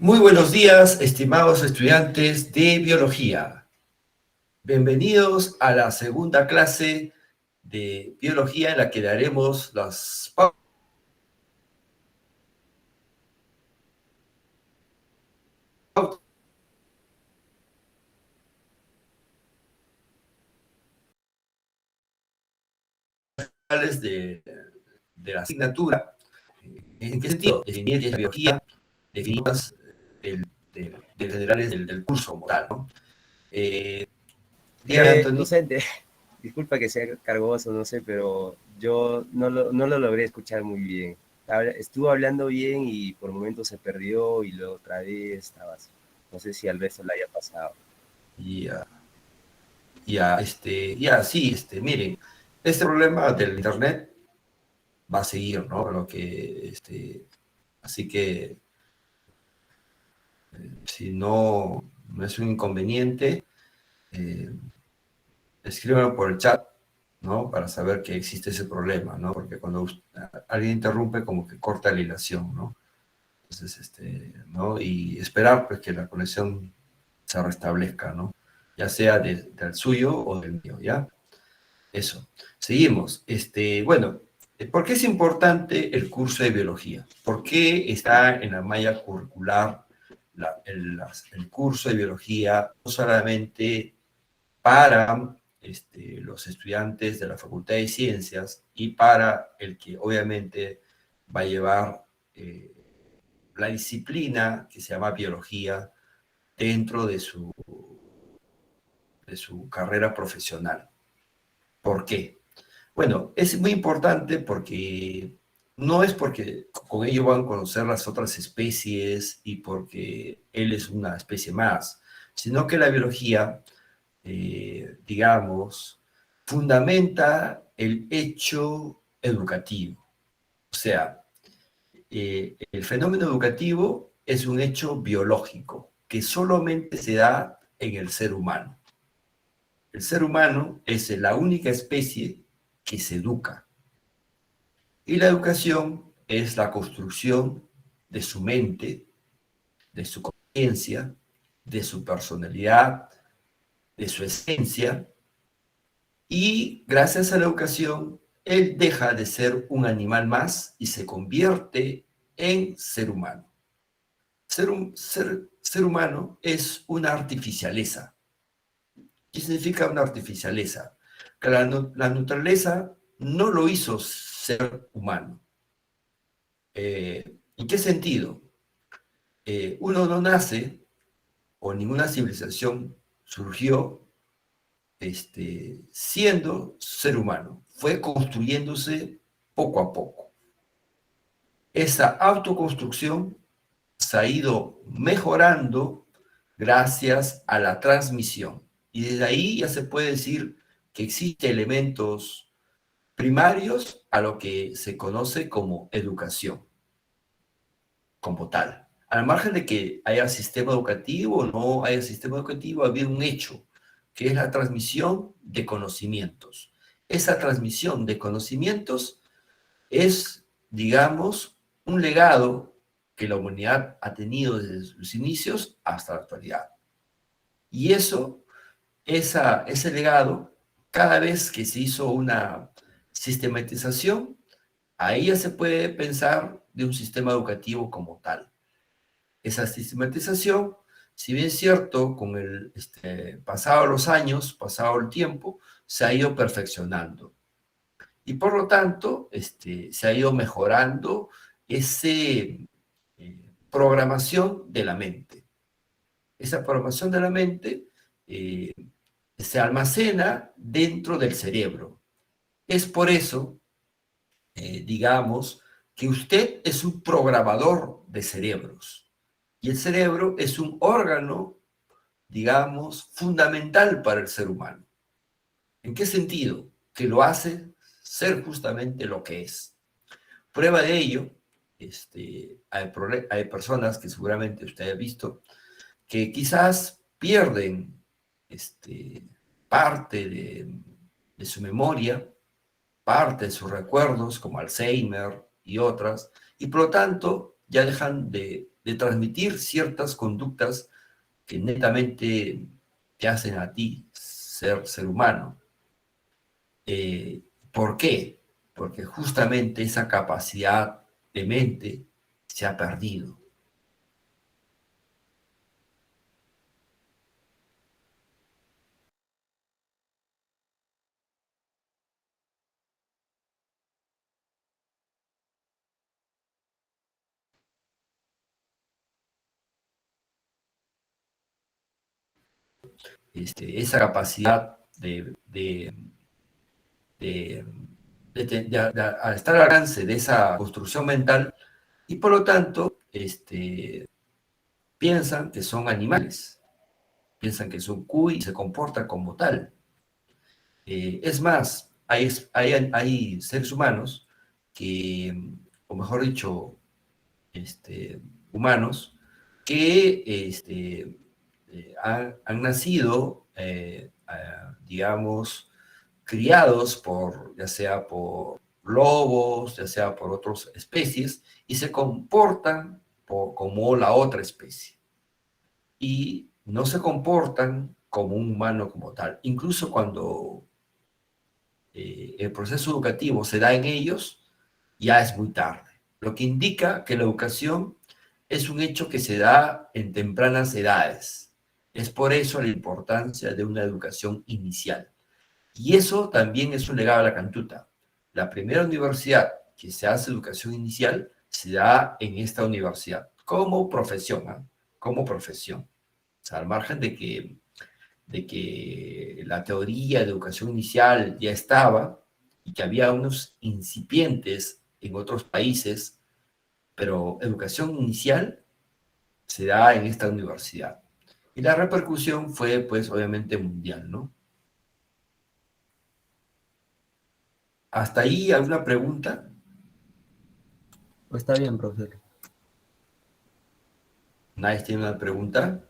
Muy buenos días, estimados estudiantes de biología. Bienvenidos a la segunda clase de biología en la que daremos las pautas de la asignatura. ¿En qué sentido? Definir la biología, definidas generales del curso como tal, ¿no? Dígame, Anthony. Docente, disculpa que sea cargoso, no sé, pero yo no lo logré escuchar muy bien. Estuvo hablando bien y por momentos se perdió y luego otra vez estaba así. No sé si al resto le haya pasado. Miren, este problema del internet va a seguir, ¿no? Así que si no es un inconveniente, escríbanlo por el chat, ¿no? Para saber que existe ese problema, ¿no? Porque cuando alguien interrumpe, como que corta la hilación, ¿no? Entonces, ¿no? Y esperar, pues, que la conexión se restablezca, ¿no? Ya sea del suyo o del mío, ¿ya? Eso. Seguimos. Bueno, ¿por qué es importante el curso de biología? ¿Por qué está en la malla curricular el curso de biología no solamente para los estudiantes de la Facultad de Ciencias y para el que obviamente va a llevar la disciplina que se llama biología dentro de su carrera profesional? ¿Por qué? Bueno, es muy importante porque no es porque con ello van a conocer las otras especies y porque él es una especie más, sino que la biología, digamos, fundamenta el hecho educativo. O sea, el fenómeno educativo es un hecho biológico que solamente se da en el ser humano. El ser humano es la única especie que se educa. Y la educación es la construcción de su mente, de su conciencia, de su personalidad, de su esencia. Y gracias a la educación, él deja de ser un animal más y se convierte en ser humano. Ser humano es una artificialeza. ¿Qué significa una artificialeza? Que la naturaleza no lo hizo ser humano. ¿En qué sentido? Uno no nace, o ninguna civilización surgió siendo ser humano. Fue construyéndose poco a poco. Esa autoconstrucción se ha ido mejorando gracias a la transmisión. Y desde ahí ya se puede decir que existen elementos primarios a lo que se conoce como educación, como tal. Al margen de que haya sistema educativo o no haya sistema educativo, había un hecho, que es la transmisión de conocimientos. Esa transmisión de conocimientos es, digamos, un legado que la humanidad ha tenido desde sus inicios hasta la actualidad. Y ese legado, cada vez que se hizo una sistematización, ahí ya se puede pensar de un sistema educativo como tal. Esa sistematización, si bien es cierto, con pasado los años, pasado el tiempo, se ha ido perfeccionando. Y por lo tanto, se ha ido mejorando esa programación de la mente. Esa programación de la mente se almacena dentro del cerebro. Es por eso, digamos, que usted es un programador de cerebros. Y el cerebro es un órgano, digamos, fundamental para el ser humano. ¿En qué sentido? Que lo hace ser justamente lo que es. Prueba de ello, hay personas que seguramente usted ha visto que quizás pierden parte de su memoria, parte de sus recuerdos, como Alzheimer y otras, y por lo tanto ya dejan de de transmitir ciertas conductas que netamente te hacen a ti ser humano. ¿Por qué? Porque justamente esa capacidad de mente se ha perdido. Esa capacidad de, a estar al alcance de esa construcción mental y por lo tanto piensan que son animales, piensan que son cuy y se comportan como tal. Es más, hay seres humanos que, o mejor dicho, humanos que han nacido, digamos, criados por, ya sea por lobos, ya sea por otras especies, y se comportan como la otra especie. Y no se comportan como un humano como tal. Incluso cuando el proceso educativo se da en ellos, ya es muy tarde. Lo que indica que la educación es un hecho que se da en tempranas edades. Es por eso la importancia de una educación inicial. Y eso también es un legado a la Cantuta. La primera universidad que se hace educación inicial se da en esta universidad, como profesión, ¿eh? Como profesión. O sea, al margen de que la teoría de educación inicial ya estaba y que había unos incipientes en otros países, pero educación inicial se da en esta universidad. Y la repercusión fue, pues, obviamente mundial, ¿no? ¿Hasta ahí alguna pregunta? Pues está bien, profesor. ¿Nadie tiene una pregunta?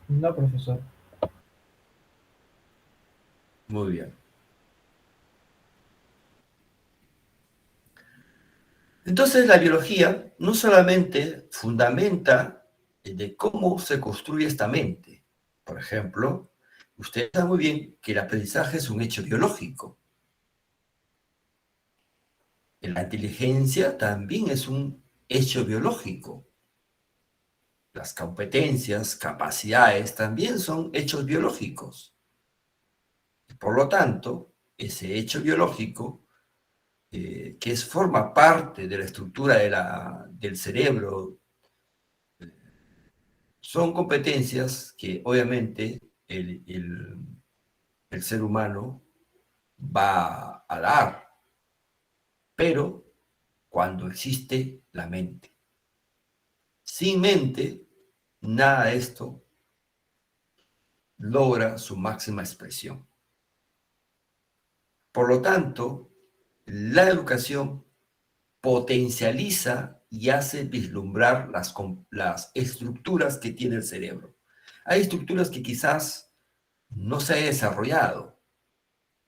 No, profesor. Muy bien. Entonces, la biología no solamente fundamenta de cómo se construye esta mente. Por ejemplo, usted sabe muy bien que el aprendizaje es un hecho biológico. La inteligencia también es un hecho biológico. Las competencias, capacidades también son hechos biológicos. Por lo tanto, ese hecho biológico, forma parte de la estructura del cerebro, son competencias que obviamente el ser humano va a dar, pero cuando existe la mente. Sin mente, nada de esto logra su máxima expresión. Por lo tanto, la educación potencializa y hace vislumbrar las estructuras que tiene el cerebro. Hay estructuras que quizás no se haya desarrollado,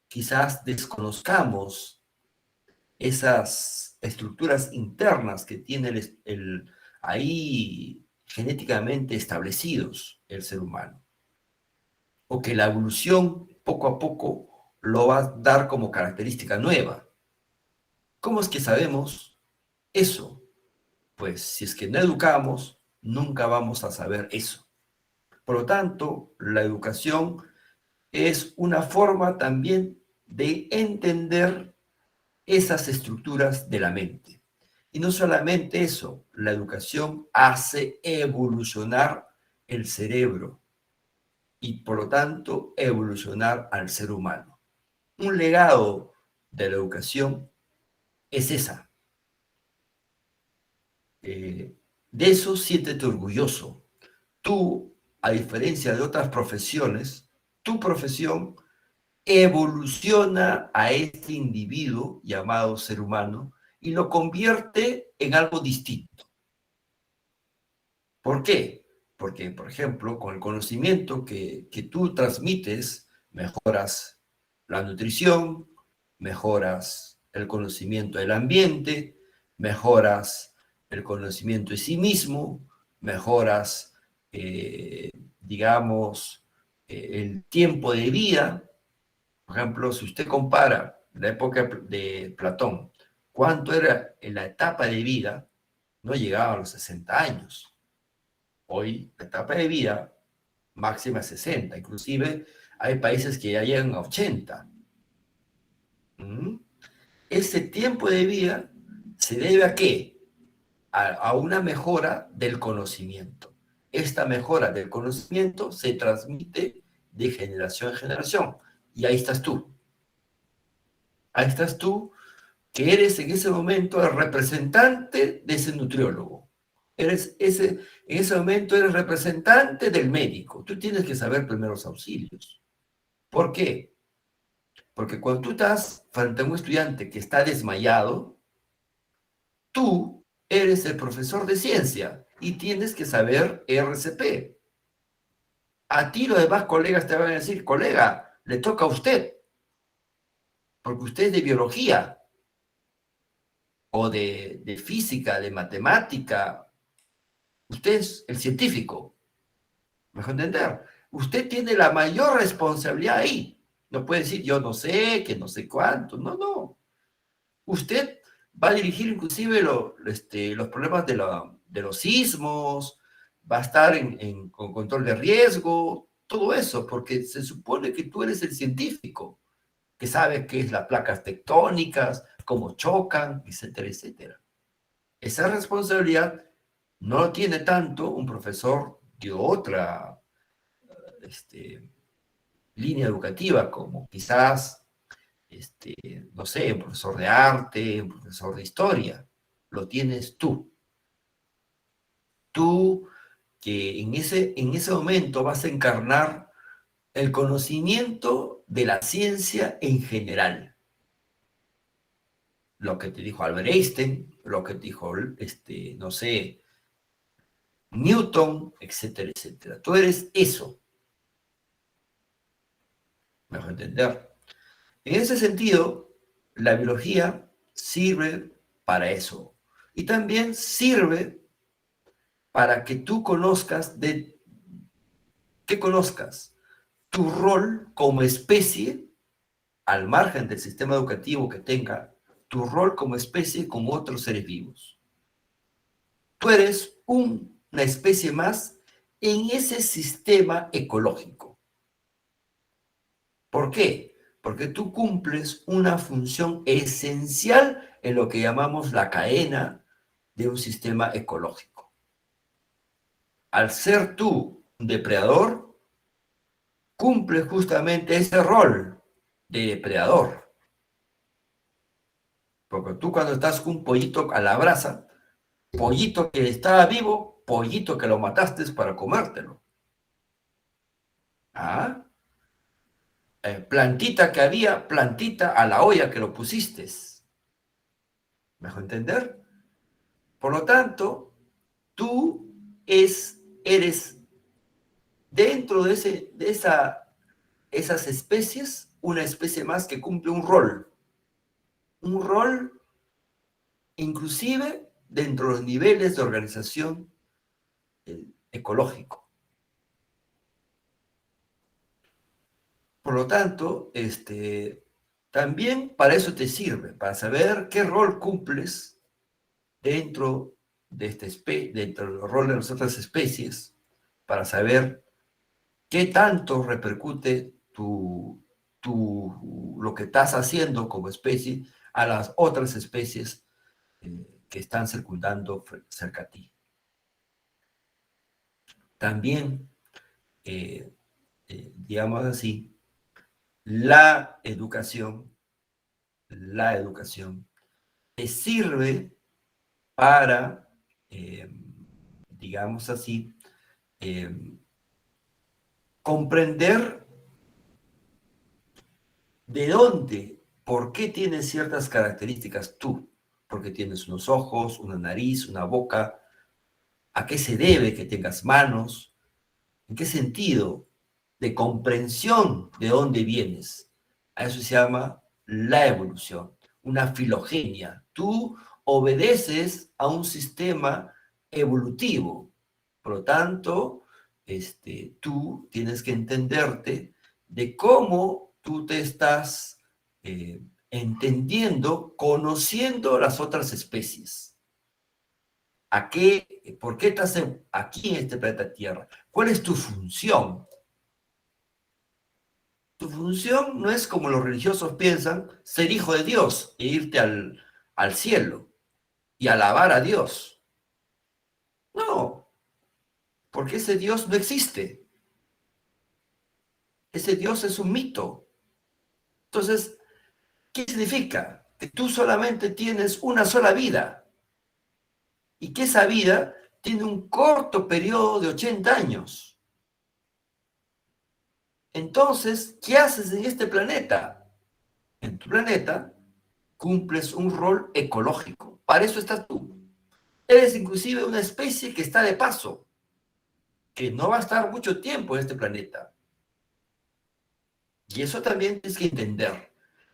quizás desconozcamos esas estructuras internas que tiene ahí genéticamente establecidos el ser humano, o que la evolución poco a poco lo va a dar como característica nueva. ¿Cómo es que sabemos eso? Pues si es que no educamos, nunca vamos a saber eso. Por lo tanto, la educación es una forma también de entender esas estructuras de la mente. Y no solamente eso, la educación hace evolucionar el cerebro y por lo tanto evolucionar al ser humano. Un legado de la educación es esa. De eso siéntete orgulloso. Tú, a diferencia de otras profesiones, tu profesión evoluciona a este individuo llamado ser humano y lo convierte en algo distinto. ¿Por qué? Porque, por ejemplo, con el conocimiento que tú transmites, mejoras la nutrición, mejoras el conocimiento del ambiente, mejoras el conocimiento de sí mismo, mejoras, digamos, el tiempo de vida. Por ejemplo, si usted compara la época de Platón, cuánto era en la etapa de vida, no llegaba a los 60 años. Hoy la etapa de vida máxima es 60, inclusive hay países que ya llegan a 80. ¿Mm? Ese tiempo de vida se debe a qué? A una mejora del conocimiento. Esta mejora del conocimiento se transmite de generación en generación. Y ahí estás tú. Ahí estás tú, que eres en ese momento el representante de ese nutriólogo. En ese momento eres representante del médico. Tú tienes que saber primeros auxilios. ¿Por qué? Porque cuando tú estás frente a un estudiante que está desmayado, tú eres el profesor de ciencia y tienes que saber RCP. A ti los demás colegas te van a decir, colega, le toca a usted, porque usted es de biología o de física, de matemática. Usted es el científico. ¿Me dejo entender? Usted tiene la mayor responsabilidad ahí. No puede decir, yo no sé, que no sé cuánto. No, no. Usted va a dirigir inclusive los problemas de los sismos, va a estar con control de riesgo, todo eso, porque se supone que tú eres el científico, que sabe qué es las placas tectónicas, cómo chocan, etcétera, etcétera. Esa responsabilidad no lo tiene tanto un profesor de otra línea educativa, como quizás no sé, un profesor de arte, un profesor de historia, lo tienes tú. Tú que en ese momento vas a encarnar el conocimiento de la ciencia en general. Lo que te dijo Albert Einstein, lo que te dijo, no sé, Newton, etcétera, etcétera. Tú eres eso. ¿Me dejo entender? En ese sentido, la biología sirve para eso. Y también sirve para que tú conozcas tu rol como especie, al margen del sistema educativo que tenga, tu rol como especie con otros seres vivos. Tú eres una especie más en ese sistema ecológico. ¿Por qué? Porque tú cumples una función esencial en lo que llamamos la cadena de un sistema ecológico. Al ser tú un depredador, cumple justamente ese rol de depredador. Porque tú cuando estás con un pollito a la brasa, pollito que estaba vivo, pollito que lo mataste para comértelo. ¿Ah? Plantita que había, plantita a la olla que lo pusiste. ¿Me dejo entender? Por lo tanto, tú eres dentro de esas especies, una especie más que cumple un rol inclusive dentro de los niveles de organización ecológico. Por lo tanto, también para eso te sirve, para saber qué rol cumples dentro dentro del rol de las otras especies, para saber qué tanto repercute lo que estás haciendo como especie a las otras especies que están circundando cerca a ti. También, digamos así, la educación te sirve para, digamos así, comprender de dónde, por qué tienes ciertas características tú, porque tienes unos ojos, una nariz, una boca, a qué se debe que tengas manos, en qué sentido de comprensión de dónde vienes. A eso se llama la evolución, una filogenia. Tú obedeces a un sistema evolutivo. Por lo tanto, tú tienes que entenderte de cómo tú te estás entendiendo, conociendo las otras especies. ¿Por qué estás aquí en este planeta Tierra? ¿Cuál es tu función? Tu función no es como los religiosos piensan, ser hijo de Dios e irte al cielo y alabar a Dios. No, porque ese Dios no existe. Ese Dios es un mito. Entonces, ¿qué significa? Que tú solamente tienes una sola vida y que esa vida tiene un corto periodo de 80 años. Entonces, ¿qué haces en este planeta? En tu planeta cumples un rol ecológico. Para eso estás tú. Eres inclusive una especie que está de paso, que no va a estar mucho tiempo en este planeta. Y eso también tienes que entender.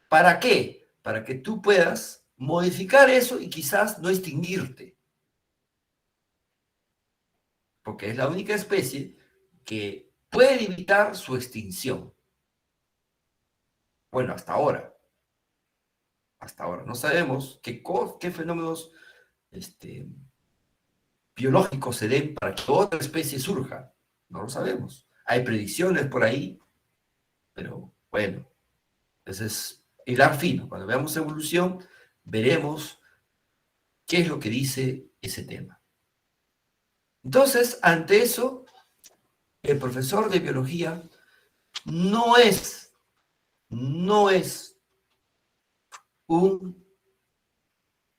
¿Para qué? Para que tú puedas modificar eso y quizás no extinguirte. Porque es la única especie que puede evitar su extinción. Bueno, hasta ahora. Hasta ahora. No sabemos qué fenómenos biológicos se den para que otra especie surja. No lo sabemos. Hay predicciones por ahí, pero bueno, ese es hilar fino. Cuando veamos evolución, veremos qué es lo que dice ese tema. Entonces, ante eso, el profesor de biología no es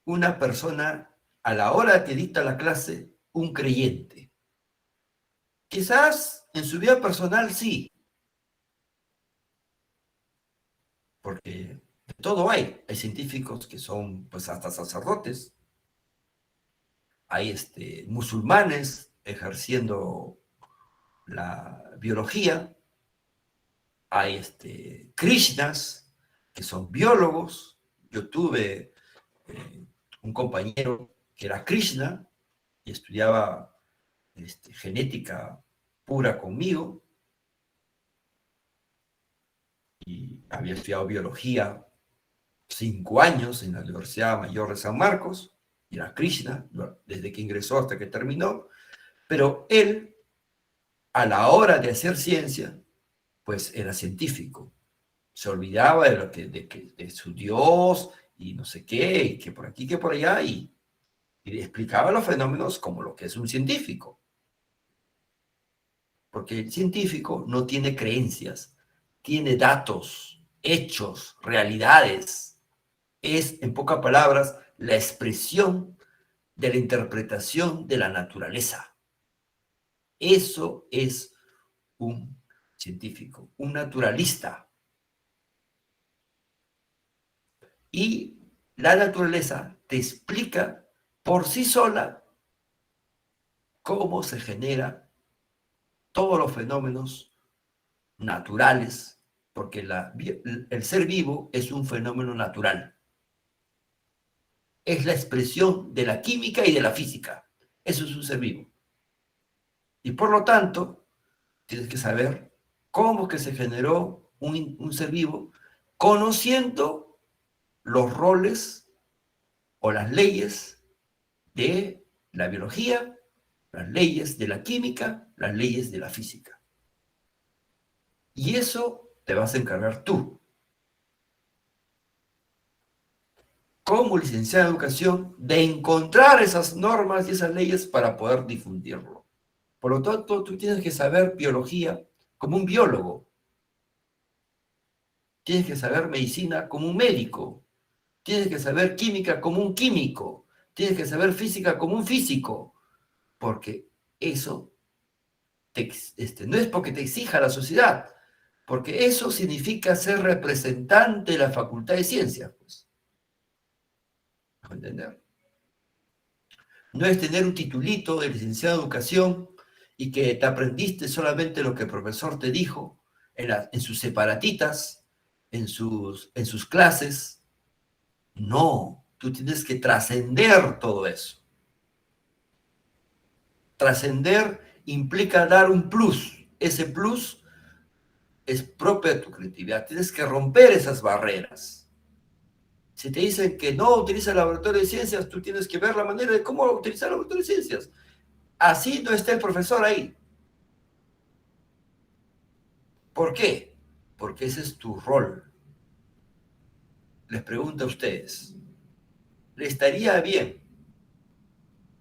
una persona a la hora que dicta la clase, un creyente. Quizás en su vida personal sí, porque de todo hay. Hay científicos que son pues hasta sacerdotes, hay musulmanes ejerciendo la biología, hay Krishnas que son biólogos. Yo tuve un compañero que era Krishna y estudiaba genética pura conmigo y había estudiado biología 5 años en la Universidad Mayor de San Marcos, y era Krishna, desde que ingresó hasta que terminó, pero él, a la hora de hacer ciencia, pues era científico. Se olvidaba de su Dios y no sé qué, y que por aquí, que por allá, y explicaba los fenómenos como lo que es un científico. Porque el científico no tiene creencias, tiene datos, hechos, realidades. Es, en pocas palabras, la expresión de la interpretación de la naturaleza. Eso es un científico, un naturalista. Y la naturaleza te explica por sí sola cómo se generan todos los fenómenos naturales, porque el ser vivo es un fenómeno natural. Es la expresión de la química y de la física. Eso es un ser vivo. Y por lo tanto, tienes que saber cómo que se generó un ser vivo, conociendo los roles o las leyes de la biología, las leyes de la química, las leyes de la física. Y eso te vas a encargar tú, como licenciado en educación, de encontrar esas normas y esas leyes para poder difundirlo. Por lo tanto, tú tienes que saber biología como un biólogo. Tienes que saber medicina como un médico. Tienes que saber química como un químico. Tienes que saber física como un físico. Porque eso no es porque te exija la sociedad, porque eso significa ser representante de la Facultad de Ciencias. Pues. ¿Me entender? No es tener un titulito de licenciado en educación y que te aprendiste solamente lo que el profesor te dijo en sus separatitas en sus clases. No, tú tienes que trascender todo eso. Trascender implica dar un plus. Ese plus es propio de tu creatividad. Tienes que romper esas barreras. Si te dicen que no utiliza el laboratorio de ciencias, tú tienes que ver la manera de cómo utilizar el laboratorio de ciencias. Así no está el profesor ahí. ¿Por qué? Porque ese es tu rol. Les pregunto a ustedes, ¿le estaría bien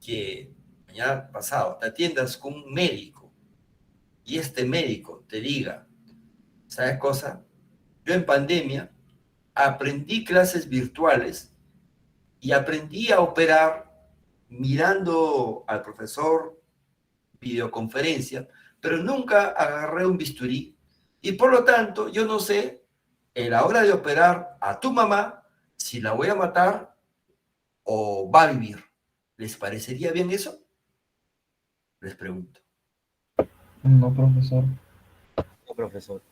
que mañana pasado te atiendas con un médico y este médico te diga, ¿sabes cosa? Yo en pandemia aprendí clases virtuales y aprendí a operar mirando al profesor videoconferencia, pero nunca agarré un bisturí y por lo tanto yo no sé en la hora de operar a tu mamá si la voy a matar o va a vivir. ¿Les parecería bien eso? Les pregunto. No, profesor. No, profesor.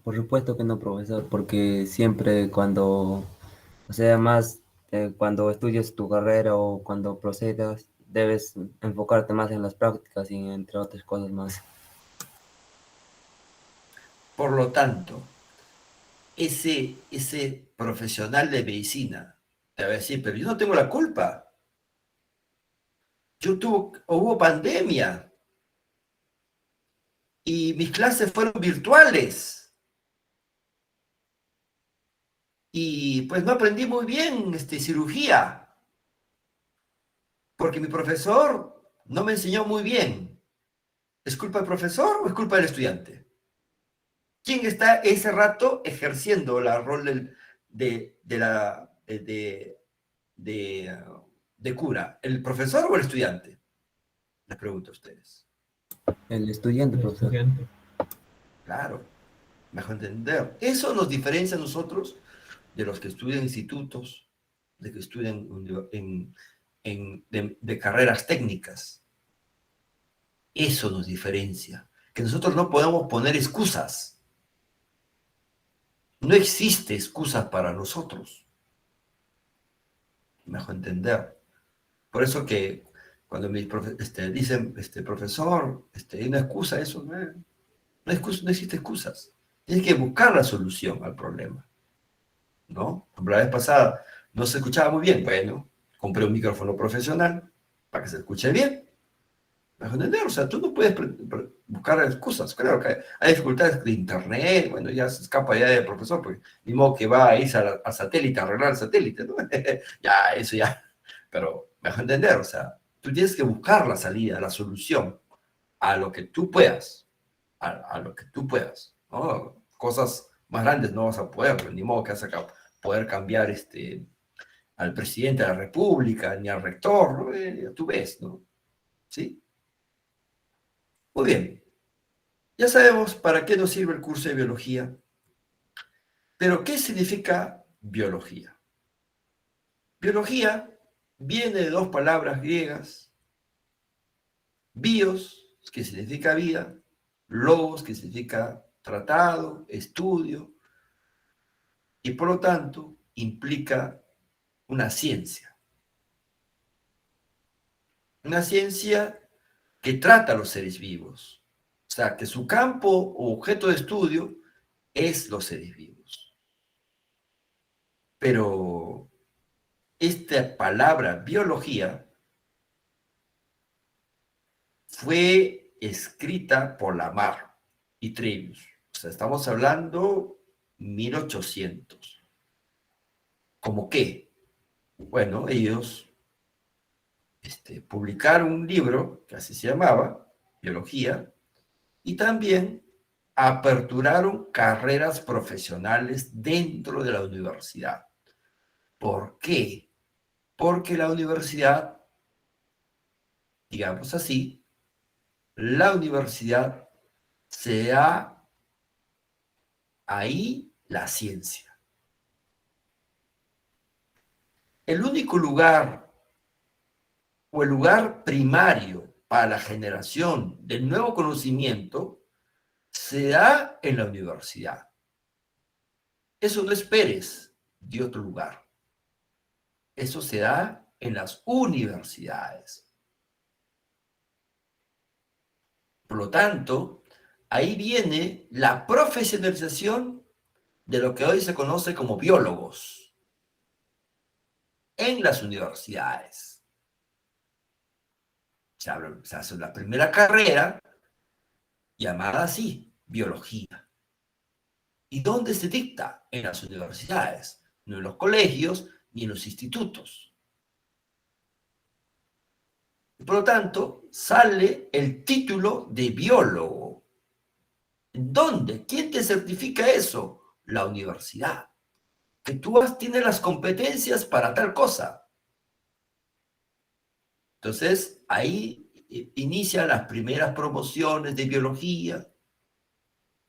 Por supuesto que no, profesor, porque siempre cuando, o sea, más cuando estudias tu carrera o cuando procedas, debes enfocarte más en las prácticas y entre otras cosas más. Por lo tanto, ese profesional de medicina te va a decir, pero yo no tengo la culpa. Hubo pandemia y mis clases fueron virtuales y pues no aprendí muy bien cirugía porque mi profesor no me enseñó muy bien. ¿Es culpa del profesor o es culpa del estudiante? ¿Quién está ese rato ejerciendo la rol de cura? ¿El profesor o el estudiante? Les pregunto a ustedes. El estudiante, El profesor. estudiante. Claro, mejor entender. Eso nos diferencia a nosotros de los que estudian institutos, de que estudian de carreras técnicas. Eso nos diferencia. Que nosotros no podemos poner excusas. No existe excusa para nosotros. Mejor entender. Por eso que cuando dicen, profesor, hay una excusa, eso no existe excusas. Tienes que buscar la solución al problema, ¿no? La vez pasada no se escuchaba muy bien. Bueno, compré un micrófono profesional para que se escuche bien. ¿Me entender? O sea, tú no puedes buscar excusas. Claro que hay dificultades de internet, bueno, ya se escapa ya del profesor, porque ni modo que va a irse a satélite, a arreglar el satélite, ¿no? Ya, eso ya. Pero, me dejo entender, o sea, tú tienes que buscar la salida, la solución a lo que tú puedas, a lo que tú puedas, ¿no? Cosas más grandes no vas a poder, pues, ni modo que vas a poder cambiar al presidente de la República, ni al rector, ¿no? Tú ves, ¿no? ¿Sí? Muy bien, ya sabemos para qué nos sirve el curso de biología, pero ¿qué significa biología? Biología viene de dos palabras griegas, bios, que significa vida, logos, que significa tratado, estudio, y por lo tanto implica una ciencia. Una ciencia que trata a los seres vivos. O sea, que su campo o objeto de estudio es los seres vivos. Pero esta palabra biología fue escrita por Lamarck y Trevius. O sea, estamos hablando 1800. ¿Cómo qué? Bueno, ellos publicaron un libro, que así se llamaba, Biología, y también aperturaron carreras profesionales dentro de la universidad. ¿Por qué? Porque la universidad, digamos así, la universidad se da ahí la ciencia. El único lugar o el lugar primario para la generación del nuevo conocimiento se da en la universidad. Eso no esperes de otro lugar. Eso se da en las universidades. Por lo tanto, ahí viene la profesionalización de lo que hoy se conoce como biólogos en las universidades. Se hace la primera carrera llamada así, biología. ¿Y dónde se dicta? En las universidades, no en los colegios ni en los institutos. Por lo tanto, sale el título de biólogo. ¿Dónde? ¿Quién te certifica eso? La universidad. Que tú tienes las competencias para tal cosa. Entonces, ahí inician las primeras promociones de biología,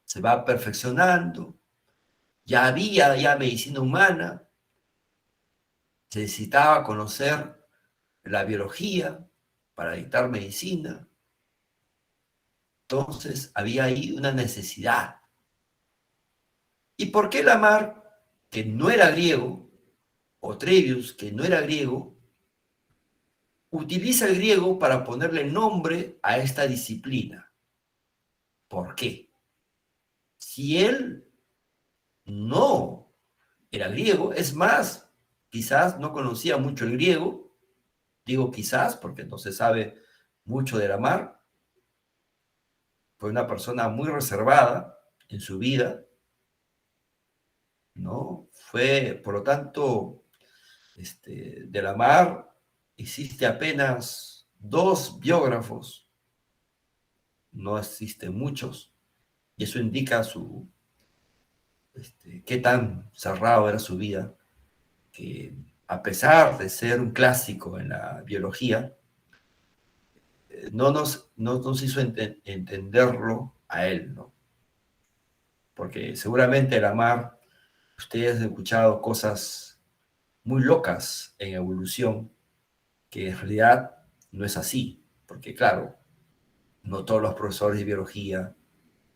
se va perfeccionando, ya había medicina humana, se necesitaba conocer la biología para dictar medicina, entonces había ahí una necesidad. ¿Y por qué Lamarck, que no era griego, o Trevius, que no era griego, utiliza el griego para ponerle nombre a esta disciplina? ¿Por qué? Si él no era griego, es más, quizás no conocía mucho el griego, digo quizás porque no se sabe mucho de Lamarck, fue una persona muy reservada en su vida, ¿no? Fue, por lo tanto, de Lamarck existe apenas 2 biógrafos, no existen muchos, y eso indica qué tan cerrado era su vida, que a pesar de ser un clásico en la biología, no nos hizo entenderlo a él, ¿no? Porque seguramente Lamarck, ustedes han escuchado cosas muy locas en evolución, que en realidad no es así, porque claro, no todos los profesores de biología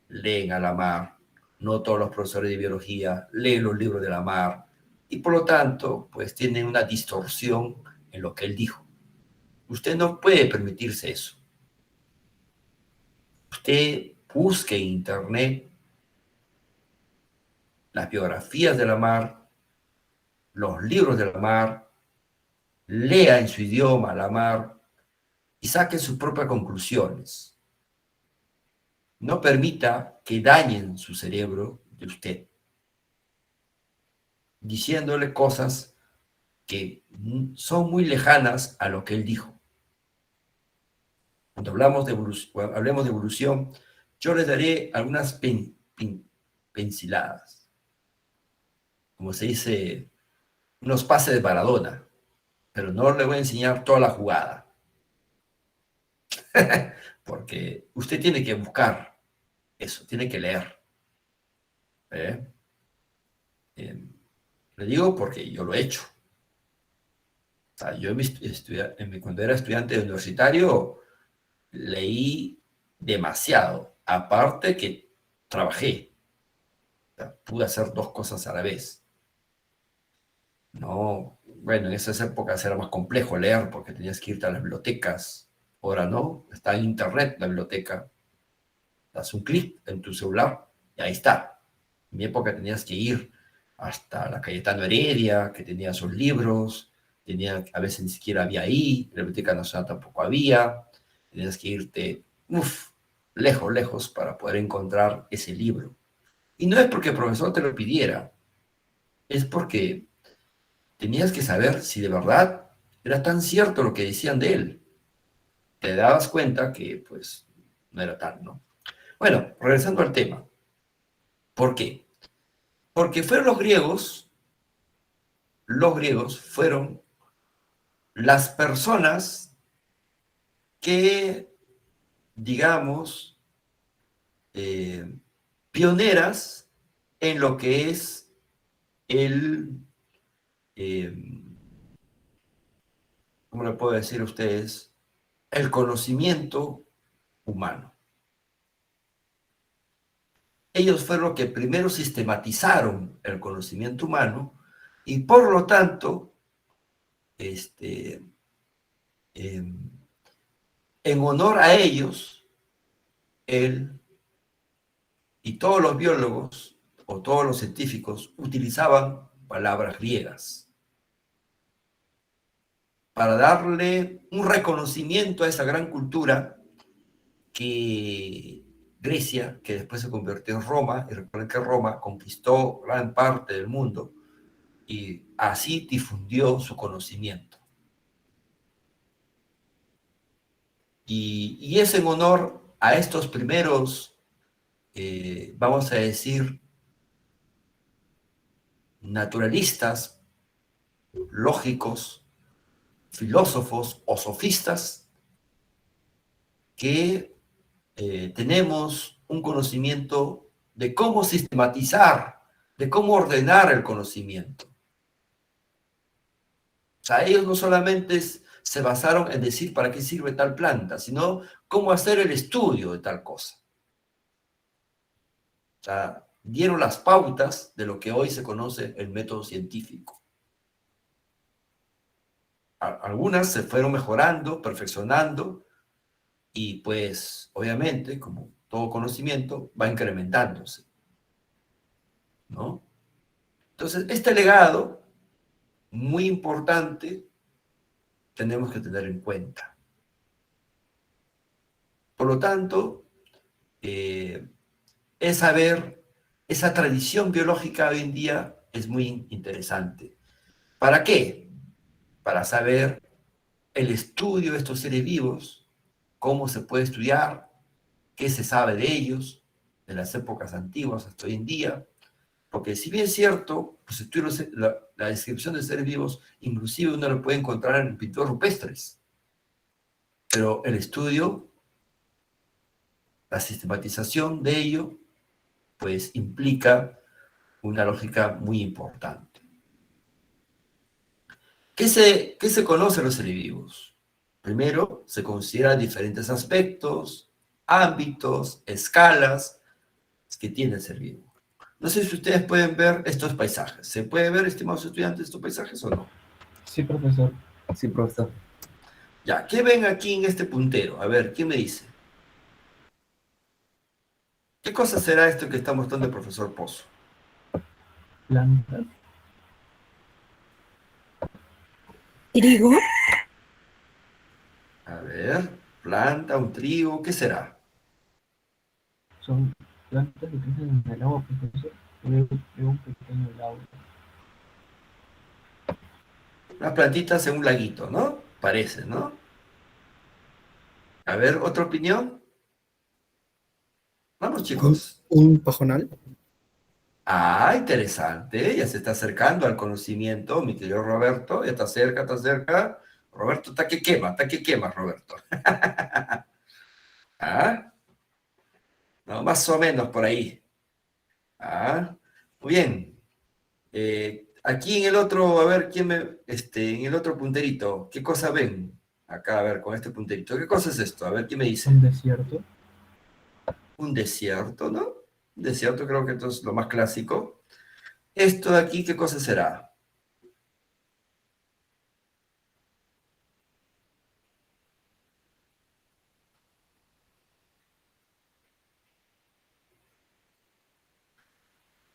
leen a Lamarck, no todos los profesores de biología leen los libros de Lamarck, y por lo tanto, pues tienen una distorsión en lo que él dijo. Usted no puede permitirse eso. Usted busque en internet las biografías de Lamarck, los libros de Lamarck, lea en su idioma Lamarck y saque sus propias conclusiones. No permita que dañen su cerebro de usted, diciéndole cosas que son muy lejanas a lo que él dijo. Cuando hablemos de evolución, yo les daré algunas pinceladas, como se dice, unos pases de Maradona, pero no le voy a enseñar toda la jugada, porque usted tiene que buscar eso, tiene que leer. ¿Eh? Le digo porque yo lo he hecho. O sea, yo cuando era estudiante universitario leí demasiado, aparte que trabajé. O sea, pude hacer 2 cosas a la vez. No, bueno, en esas épocas era más complejo leer porque tenías que irte a las bibliotecas. Ahora no, está en internet la biblioteca. Das un clic en tu celular y ahí está. En mi época tenías que ir hasta la Cayetano Heredia, que tenía sus libros, a veces ni siquiera había ahí, la Biblioteca Nacional tampoco había, tenías que irte, lejos, lejos para poder encontrar ese libro. Y no es porque el profesor te lo pidiera, es porque tenías que saber si de verdad era tan cierto lo que decían de él. Te dabas cuenta que, pues, no era tal, ¿no? Bueno, regresando al tema. ¿Por qué? Porque fueron los griegos fueron las personas que, digamos, pioneras en lo que es el, eh, ¿cómo le puedo decir a ustedes? El conocimiento humano. ellos fueron los que primero sistematizaron el conocimiento humano y por lo tanto, en honor a ellos, él y todos los biólogos o todos los científicos utilizaban palabras griegas para darle un reconocimiento a esa gran cultura que Grecia, que después se convirtió en Roma, y recuerden que Roma conquistó gran parte del mundo y así difundió su conocimiento. Y es en honor a estos primeros, vamos a decir, naturalistas, lógicos, filósofos o sofistas, que tenemos un conocimiento de cómo sistematizar, de cómo ordenar el conocimiento. O sea, ellos no solamente se basaron en decir para qué sirve tal planta, sino cómo hacer el estudio de tal cosa. O sea, dieron las pautas de lo que hoy se conoce el método científico. Algunas se fueron mejorando, perfeccionando, y pues, obviamente, como todo conocimiento, va incrementándose, ¿no? Entonces, este legado, muy importante, tenemos que tener en cuenta. Por lo tanto, es saber, esa tradición biológica hoy en día es muy interesante. ¿Para qué? Para saber el estudio de estos seres vivos, cómo se puede estudiar, qué se sabe de ellos, de las épocas antiguas hasta hoy en día, porque si bien es cierto, pues la descripción de seres vivos, inclusive uno lo puede encontrar en pinturas rupestres, pero el estudio, la sistematización de ello, pues implica una lógica muy importante. ¿Qué se conoce de los seres vivos? Primero, se consideran diferentes aspectos, ámbitos, escalas que tiene el ser vivo. No sé si ustedes pueden ver estos paisajes. ¿Se puede ver, estimados estudiantes, estos paisajes o no? Sí, profesor. Sí, profesor. Ya, ¿qué ven aquí en este puntero? A ver, ¿quién me dice? ¿Qué cosa será esto que está mostrando el profesor Pozo? Plantas. ¿Trigo? A ver, planta, un trigo, ¿qué será? Son plantas que crecen en el agua, profesor. Veo un pequeño lago. Unas plantitas en un laguito, ¿no? Parece, ¿no? A ver, ¿otra opinión? Vamos, chicos. Un pajonal. Ah, interesante. Ya se está acercando al conocimiento, mi querido Roberto. Ya está cerca, está cerca. Roberto, está que quema, Roberto. ¿Ah? No, más o menos por ahí. Ah, muy bien. Aquí en el otro, a ver, en el otro punterito, ¿qué cosa ven? Acá, a ver, con este punterito. ¿Qué cosa es esto? A ver, ¿quién me dice? Un desierto. Un desierto, ¿no? Un desierto creo que esto es lo más clásico. Esto de aquí, ¿qué cosa será?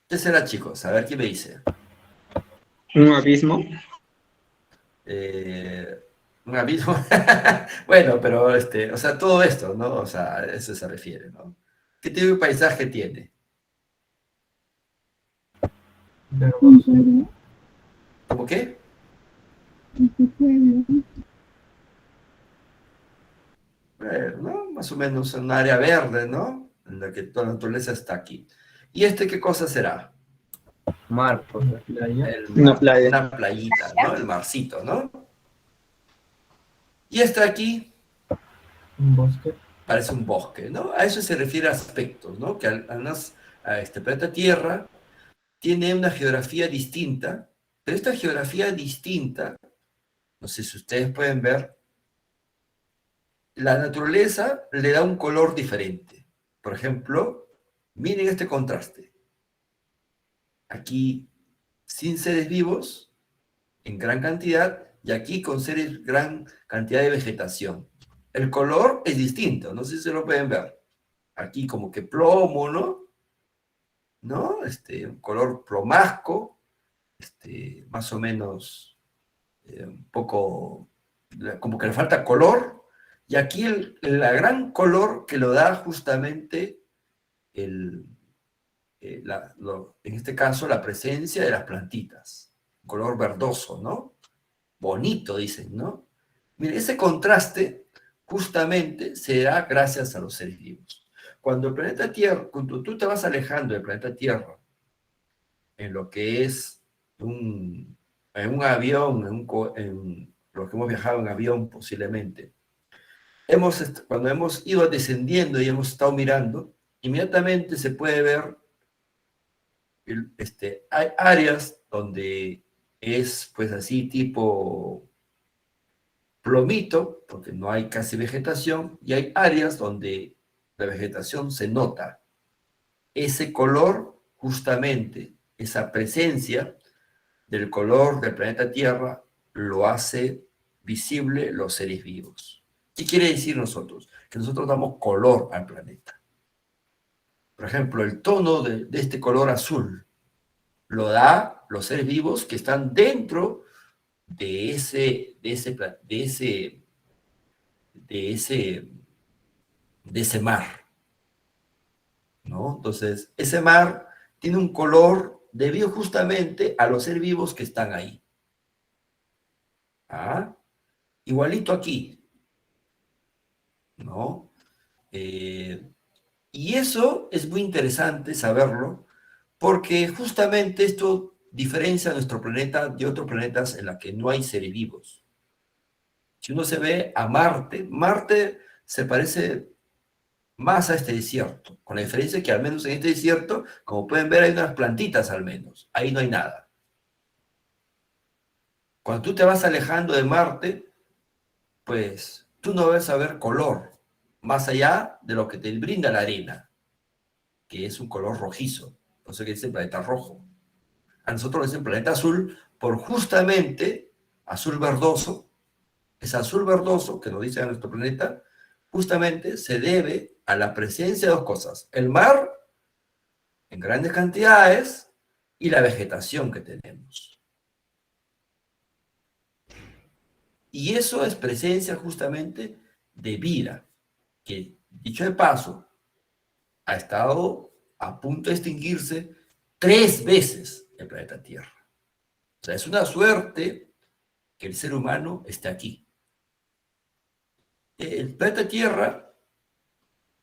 ¿Qué será, chicos? A ver, ¿quién me dice? Un abismo. Un abismo. Bueno, pero, o sea, todo esto, ¿no? O sea, a eso se refiere, ¿no? ¿Qué tipo de paisaje tiene? Verdoso. ¿Cómo qué? ¿No? Más o menos un área verde, ¿no? En la que toda la naturaleza está aquí. ¿Y qué cosa será? Mar, Una profesor. playa. El Una mar. playa. Una playita, ¿no? El marcito, ¿no? Y de aquí Un bosque. parece un bosque, ¿no? A eso se refiere a aspectos, ¿no? Que a este planeta Tierra tiene una geografía distinta, pero esta geografía distinta, no sé si ustedes pueden ver, la naturaleza le da un color diferente. Por ejemplo, Miren este contraste. Aquí sin seres vivos en gran cantidad y aquí con gran cantidad de vegetación. El color es distinto, no sé si se lo pueden ver. Aquí como que plomo, ¿no? ¿No? Un color plomazco, más o menos un poco, como que le falta color. Y aquí la gran color que lo da justamente en este caso la presencia de las plantitas. Color verdoso, ¿no? Bonito, dicen, ¿no? Mire, ese contraste justamente se da gracias a los seres vivos. Cuando el planeta Tierra, cuando tú te vas alejando del planeta Tierra, en lo que es en un avión, en los que hemos viajado en avión posiblemente, cuando hemos ido descendiendo y hemos estado mirando, inmediatamente se puede ver, hay áreas donde es pues así tipo plomito, porque no hay casi vegetación, y hay áreas donde la vegetación se nota. Ese color, justamente, esa presencia del color del planeta Tierra, lo hace visible los seres vivos. ¿Qué quiere decir nosotros? Que nosotros damos color al planeta. Por ejemplo, el tono de este color azul lo da los seres vivos que están dentro de ese mar, ¿no? Entonces, ese mar tiene un color debido justamente a los seres vivos que están ahí. ¿Ah? Igualito aquí, ¿no? Y eso es muy interesante saberlo, porque justamente esto diferencia a nuestro planeta de otros planetas en los que no hay seres vivos. Si uno se ve a Marte, Marte se parece más a este desierto, con la diferencia que al menos en este desierto, como pueden ver, hay unas plantitas al menos, ahí no hay nada. Cuando tú te vas alejando de Marte, pues tú no vas a ver color, más allá de lo que te brinda la arena, que es un color rojizo, por eso que dice planeta rojo. A nosotros nos dicen planeta azul por justamente azul verdoso. Ese azul verdoso que nos dice a nuestro planeta, justamente se debe a la presencia de dos cosas: el mar en grandes cantidades y la vegetación que tenemos. Y eso es presencia justamente de vida, que dicho de paso, ha estado a punto de extinguirse 3 veces el planeta Tierra. O sea, es una suerte que el ser humano esté aquí. El planeta Tierra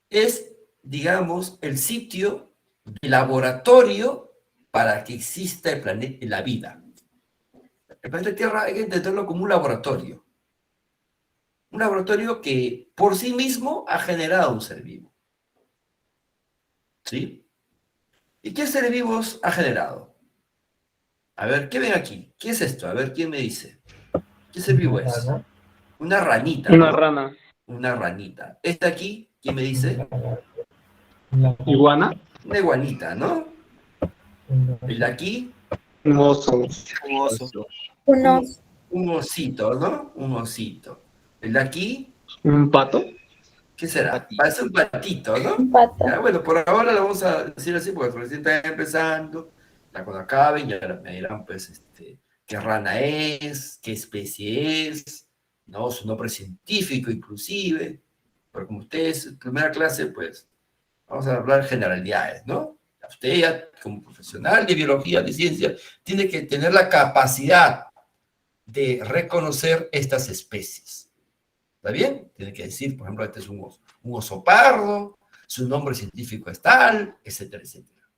es, digamos, el sitio de laboratorio para que exista el planeta, la vida. El planeta Tierra hay que entenderlo como un laboratorio. Un laboratorio que por sí mismo ha generado un ser vivo. ¿Sí? ¿Y qué seres vivos ha generado? A ver, ¿qué ven aquí? ¿Qué es esto? A ver, ¿quién me dice? ¿Qué ser vivo es? Una ranita, Una ¿no? rana. Una ranita. ¿Esta aquí? ¿Quién me dice? Iguana. Una iguanita, ¿no? ¿El de aquí? Un oso. Un oso. Unos, Un osito, ¿no? Un osito. ¿El de aquí? Un pato. ¿Qué será? Patito. Parece un patito, ¿no? un pato, Ya, bueno, por ahora lo vamos a decir así porque recién está empezando. Ya cuando acaben ya me dirán, pues, qué rana es, qué especie es, ¿no? Su nombre científico inclusive. Pero como ustedes en primera clase, pues, vamos a hablar generalidades, ¿no? Usted ya, como profesional de biología, de ciencia, tiene que tener la capacidad de reconocer estas especies. ¿Está bien? Tiene que decir, por ejemplo, este es un oso pardo, su nombre científico es tal, etcétera, etcétera.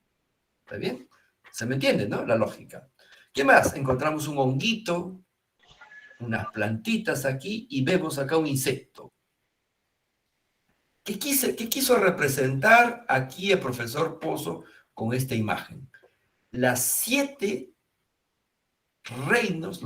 ¿Está bien? ¿Se me entiende, no? La lógica. ¿Qué más? Encontramos un honguito, unas plantitas aquí y vemos acá un insecto. ¿Qué quiso representar aquí el profesor Pozo con esta imagen? Los 7 reinos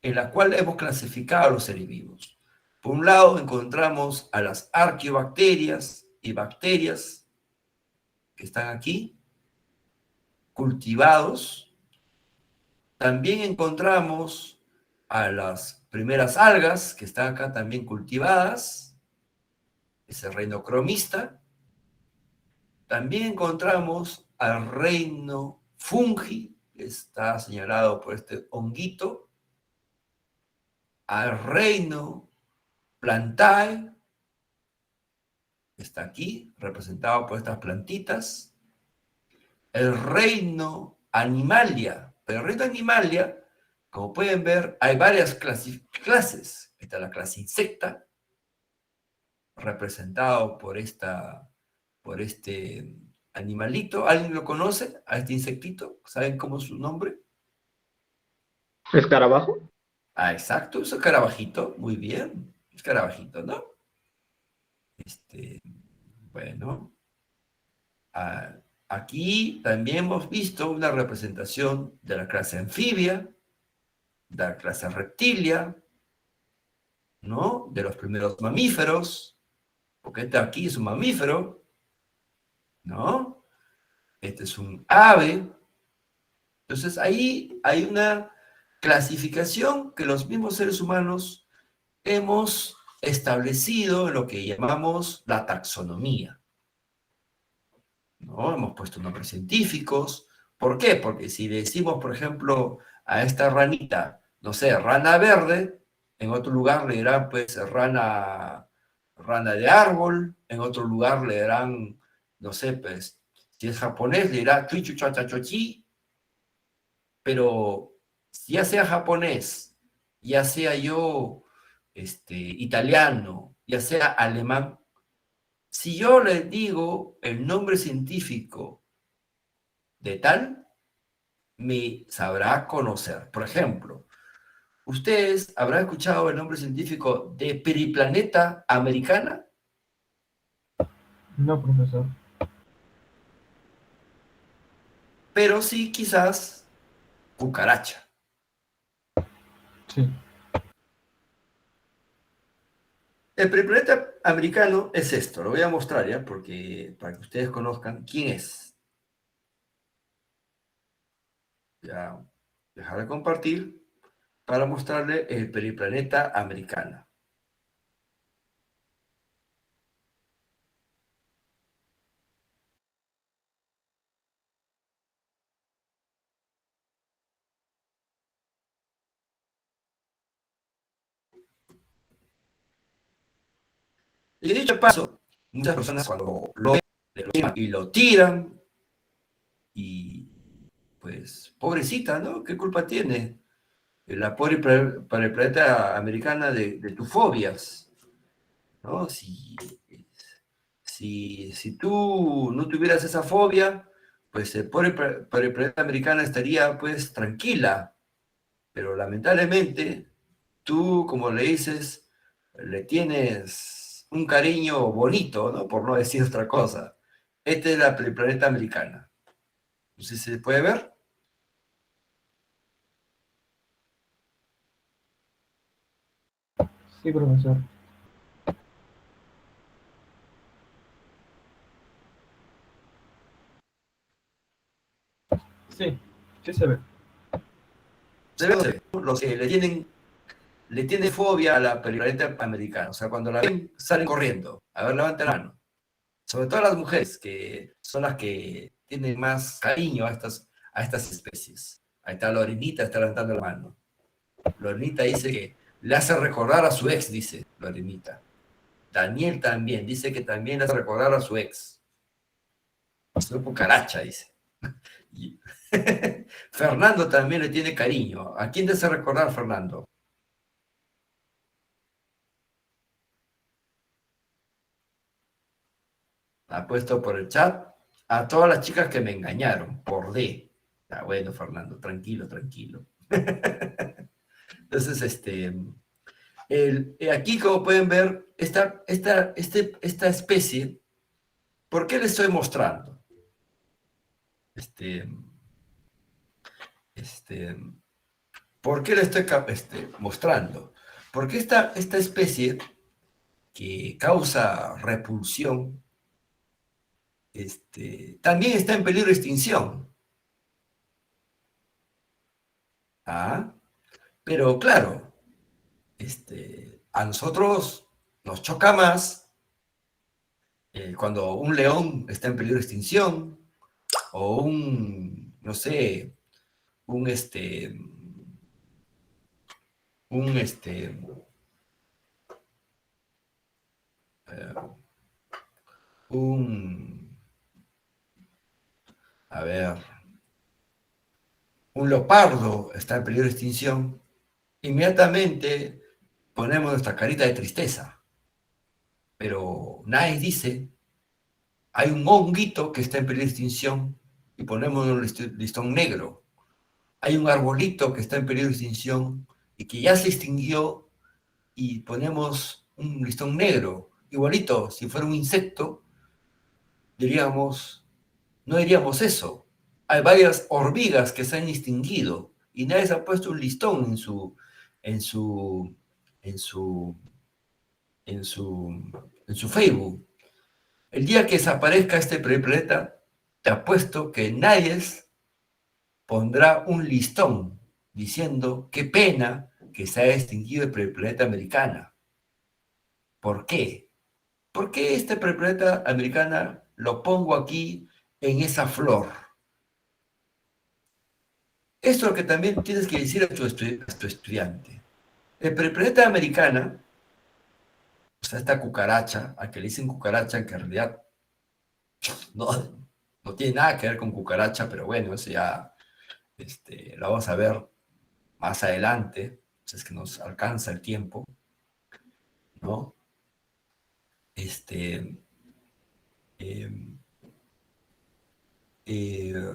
en la cual hemos clasificado a los seres vivos. Por un lado encontramos a las arqueobacterias y bacterias que están aquí, cultivados. También encontramos a las primeras algas que están acá también cultivadas, ese reino cromista. También encontramos al reino fungi, que está señalado por este honguito, al reino plantae, que está aquí, representado por estas plantitas, el reino animalia. Pero el reino animalia, como pueden ver, hay varias clases. Está la clase insecta, representado por este animalito. ¿Alguien lo conoce? A este insectito. ¿Saben cómo es su nombre? ¿Escarabajo? Ah, exacto, es escarabajito. Muy bien. Escarabajito, ¿no? Bueno. Aquí también hemos visto una representación de la clase anfibia, de la clase reptilia, ¿no? De los primeros mamíferos, porque este aquí es un mamífero, ¿no? Este es un ave. Entonces ahí hay una clasificación que los mismos seres humanos hemos establecido en lo que llamamos la taxonomía, ¿no? Hemos puesto nombres científicos. ¿Por qué? Porque si decimos, por ejemplo, a esta ranita, no sé, rana verde, en otro lugar le dirán, pues, rana de árbol, en otro lugar le dirán, no sé, pues, si es japonés, le dirá chuichuchachachochi, pero ya sea japonés, ya sea yo, italiano, ya sea alemán, si yo le digo el nombre científico de tal, me sabrá conocer. Por ejemplo, ustedes habrán escuchado el nombre científico de Periplaneta americana, No, profesor. pero sí quizás cucaracha. Sí. El periplaneta americano es esto, lo voy a mostrar ya, porque para que ustedes conozcan quién es. Ya, dejar de compartir para mostrarle el periplaneta americano. Y dicho paso, muchas personas cuando lo ven, lo queman y lo tiran, y pues, pobrecita, ¿no? ¿Qué culpa tiene la pobre periplaneta americana de tus fobias, ¿no? Si tú no tuvieras esa fobia, pues el pobre periplaneta americana estaría pues tranquila, pero lamentablemente tú, como le dices, le tienes un cariño bonito, ¿no? Por no decir otra cosa. Esta es la planeta americana. No sé si se puede ver. Sí, profesor. Sí, sí se ve. Se ve, ¿no? Los que le tienen fobia a la planeta americana. O sea, cuando la ven, salen corriendo. A ver, levanten la mano. Sobre todo las mujeres, que son las que tienen más cariño a estas especies. Ahí está Lorenita, está levantando la mano. Lorenita dice que le hace recordar a su ex, dice Lorenita. Daniel también, dice que también le hace recordar a su ex. Soy cucaracha, dice. Y Fernando también le tiene cariño. ¿A quién te hace recordar, Fernando? Ha puesto por el chat a todas las chicas que me engañaron, por D. Ah, bueno, Fernando, tranquilo, tranquilo. Entonces, aquí, como pueden ver, esta especie, ¿por qué le estoy mostrando? ¿Por qué le estoy mostrando? Porque esta especie que causa repulsión también está en peligro de extinción. ¿Ah? Pero claro, a nosotros nos choca más cuando un león está en peligro de extinción o no sé, un, un, eh, un, a ver, un leopardo está en peligro de extinción, inmediatamente ponemos nuestra carita de tristeza. Pero nadie dice, hay un honguito que está en peligro de extinción y ponemos un listón negro. Hay un arbolito que está en peligro de extinción y que ya se extinguió y ponemos un listón negro. Igualito, si fuera un insecto, diríamos, no diríamos eso. Hay varias hormigas que se han extinguido y nadie se ha puesto un listón en su, en su, en su, en su Facebook. El día que desaparezca este planeta, te apuesto que nadie pondrá un listón diciendo qué pena que se ha extinguido el planeta americana. ¿Por qué? ¿Por qué este planeta americana lo pongo aquí en esa flor? Esto es lo que también tienes que decir a tu estudiante. El planeta americana, o sea, esta cucaracha, a que le dicen cucaracha, que en realidad no, no tiene nada que ver con cucaracha, pero bueno, eso ya lo vamos a ver más adelante, si es que nos alcanza el tiempo, ¿no? Este, eh, eh,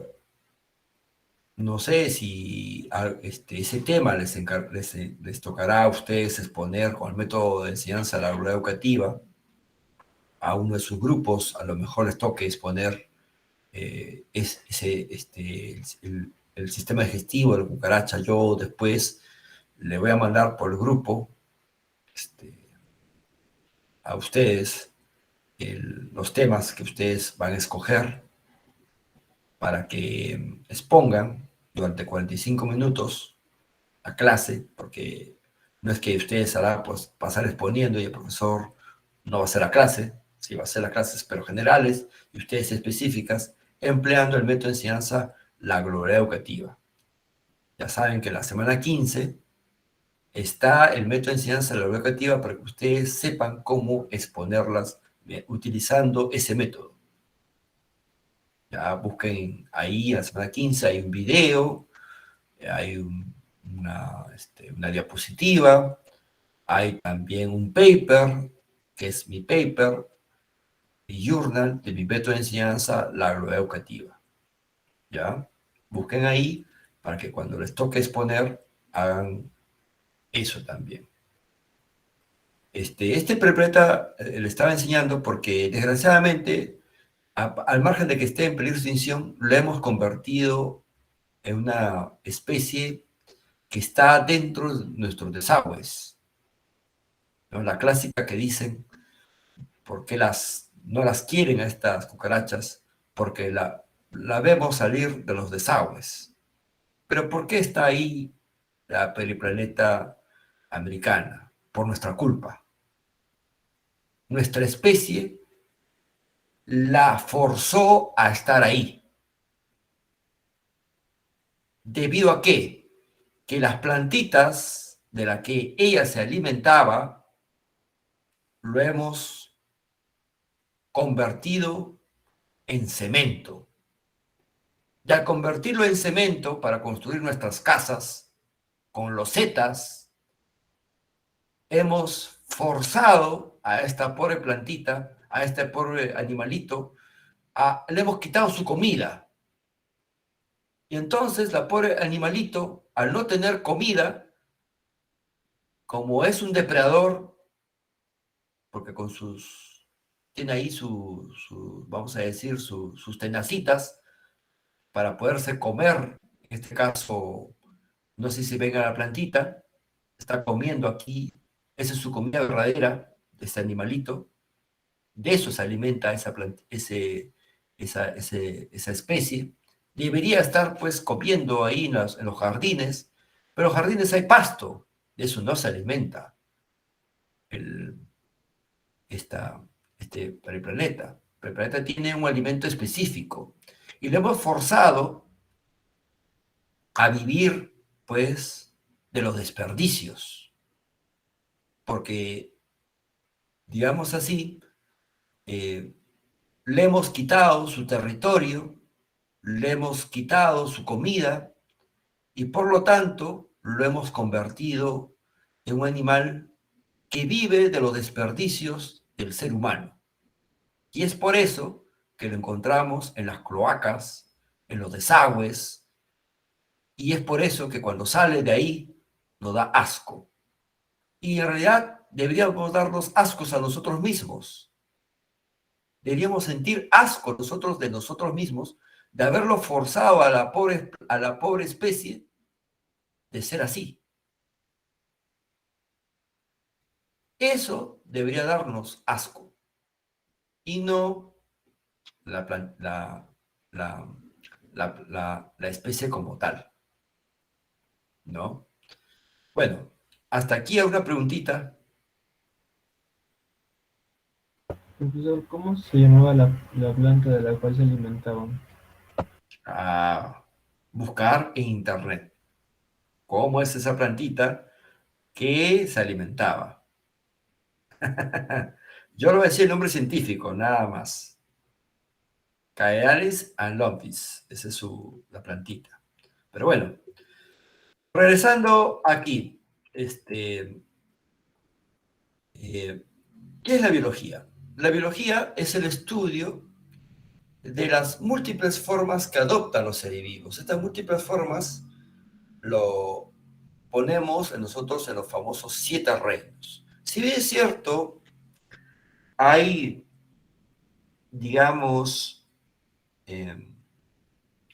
no sé si ese tema les tocará a ustedes exponer con el método de enseñanza de la habilidad educativa. A uno de sus grupos a lo mejor les toque exponer el sistema digestivo de la cucaracha. Yo después le voy a mandar por el grupo a ustedes los temas que ustedes van a escoger para que expongan durante 45 minutos a clase, porque no es que ustedes harán pues, pasar exponiendo y el profesor no va a hacer la clase, sí va a hacer las clases pero generales y ustedes específicas, empleando el método de enseñanza, la globalidad educativa. Ya saben que la semana 15 está el método de enseñanza de la globalidad educativa para que ustedes sepan cómo exponerlas utilizando ese método. Ya busquen ahí, la semana 15 hay un video, hay una diapositiva, hay también un paper, que es mi paper, mi journal de mi método de enseñanza, la globalidad educativa. ¿Ya? Busquen ahí para que cuando les toque exponer, hagan eso también. Este prepreta le estaba enseñando porque desgraciadamente, al margen de que esté en peligro de extinción, lo hemos convertido en una especie que está dentro de nuestros desagües, ¿no? La clásica que dicen, ¿por qué no las quieren a estas cucarachas? Porque la vemos salir de los desagües. Pero ¿por qué está ahí la periplaneta americana? Por nuestra culpa. Nuestra especie la forzó a estar ahí. ¿Debido a qué? Que las plantitas de las que ella se alimentaba lo hemos convertido en cemento. Y al convertirlo en cemento para construir nuestras casas con losetas, hemos forzado a esta pobre plantita, a este pobre animalito, le hemos quitado su comida. Y entonces la pobre animalito, al no tener comida, como es un depredador, porque tiene ahí vamos a decir, sus tenacitas para poderse comer, en este caso, no sé si venga la plantita, está comiendo aquí esa es su comida verdadera, de ese animalito, de eso se alimenta esa especie, debería estar pues comiendo ahí en los jardines, pero en los jardines hay pasto, de eso no se alimenta el, esta, el planeta. El planeta tiene un alimento específico y lo hemos forzado a vivir pues de los desperdicios, porque digamos así, le hemos quitado su territorio, le hemos quitado su comida y por lo tanto lo hemos convertido en un animal que vive de los desperdicios del ser humano. Y es por eso que lo encontramos en las cloacas, en los desagües, y es por eso que cuando sale de ahí nos da asco. Y en realidad deberíamos darnos ascos a nosotros mismos. Deberíamos sentir asco nosotros de nosotros mismos de haberlo forzado a la pobre especie de ser así. Eso debería darnos asco y no la, la, la especie como tal, ¿no? Bueno, hasta aquí una preguntita. Profesor, ¿cómo se llamaba la planta de la cual se alimentaban? A buscar en internet cómo es esa plantita que se alimentaba. Yo le voy a decir el nombre científico, nada más. Caealis anlopis, esa es la plantita. Pero bueno, regresando aquí, ¿qué es la biología? La biología es el estudio de las múltiples formas que adoptan los seres vivos. Estas múltiples formas lo ponemos en nosotros en los famosos 7 reinos. Si bien es cierto, hay, digamos,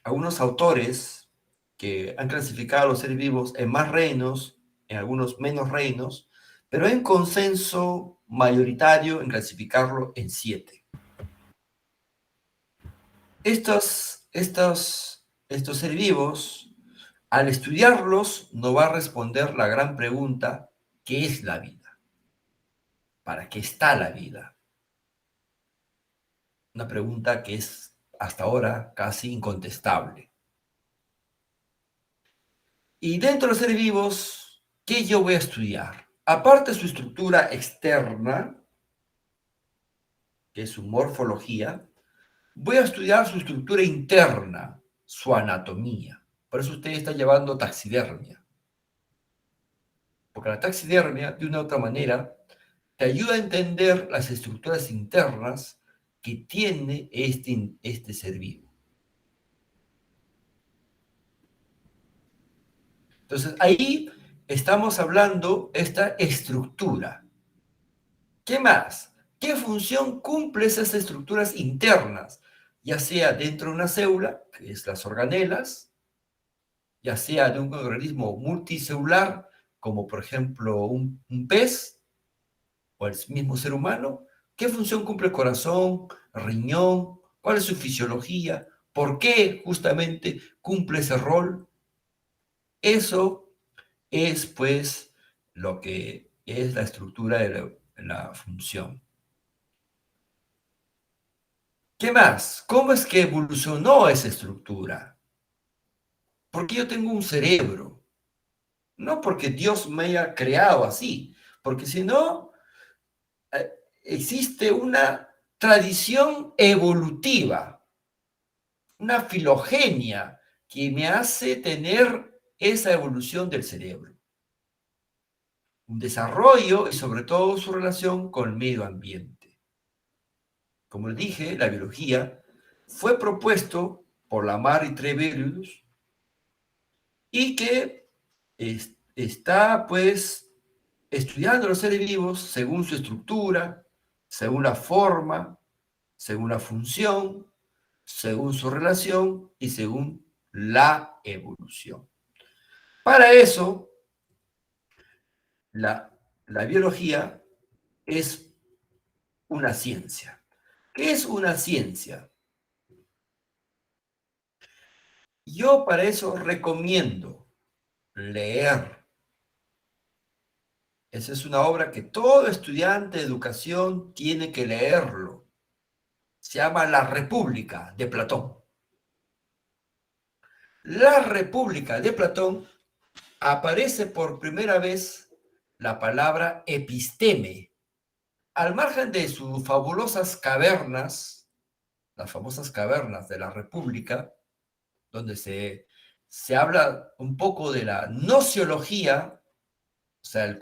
algunos autores que han clasificado a los seres vivos en más reinos, en algunos menos reinos, pero hay un consenso mayoritario en clasificarlo en 7. Estos seres vivos, al estudiarlos, nos va a responder la gran pregunta: ¿qué es la vida? ¿Para qué está la vida? Una pregunta que es hasta ahora casi incontestable. Y dentro de los seres vivos, ¿qué yo voy a estudiar? Aparte de su estructura externa, que es su morfología, voy a estudiar su estructura interna, su anatomía. Por eso usted está llevando taxidermia. Porque la taxidermia, de una u otra manera, te ayuda a entender las estructuras internas que tiene este ser vivo. Entonces, ahí estamos hablando esta estructura. ¿Qué más? ¿Qué función cumple esas estructuras internas? Ya sea dentro de una célula, que es las organelas, ya sea de un organismo multicelular, como por ejemplo un pez o el mismo ser humano. ¿Qué función cumple el corazón, el riñón? ¿Cuál es su fisiología? ¿Por qué justamente cumple ese rol? Eso es pues lo que es la estructura de la función. ¿Qué más? ¿Cómo es que evolucionó esa estructura? Porque yo tengo un cerebro, no porque Dios me haya creado así, porque si no, existe una tradición evolutiva, una filogenia que me hace tener esa evolución del cerebro. Un desarrollo y sobre todo su relación con el medio ambiente. Como les dije, la biología fue propuesto por Lamarck y Trevelius y que está pues estudiando los seres vivos según su estructura, según la forma, según la función, según su relación y según la evolución. Para eso, la la biología es una ciencia. ¿Qué es una ciencia? Yo para eso recomiendo leer. Esa es una obra que todo estudiante de educación tiene que leerlo. Se llama La República de Platón. La República de Platón aparece por primera vez la palabra episteme. Al margen de sus fabulosas cavernas, las famosas cavernas de la República, donde se habla un poco de la nociología, o sea, de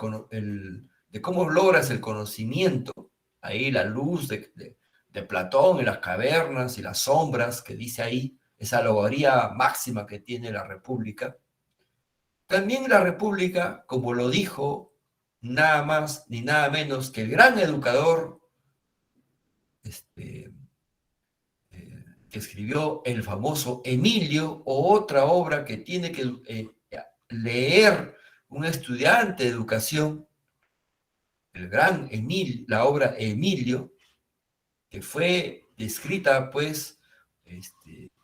cómo logras el conocimiento, ahí la luz de Platón en las cavernas y las sombras que dice ahí, esa alegoría máxima que tiene la República. También la República, como lo dijo nada más ni nada menos que el gran educador que escribió el famoso Emilio, o otra obra que tiene que leer un estudiante de educación, el gran Emilio, la obra Emilio, que fue descrita pues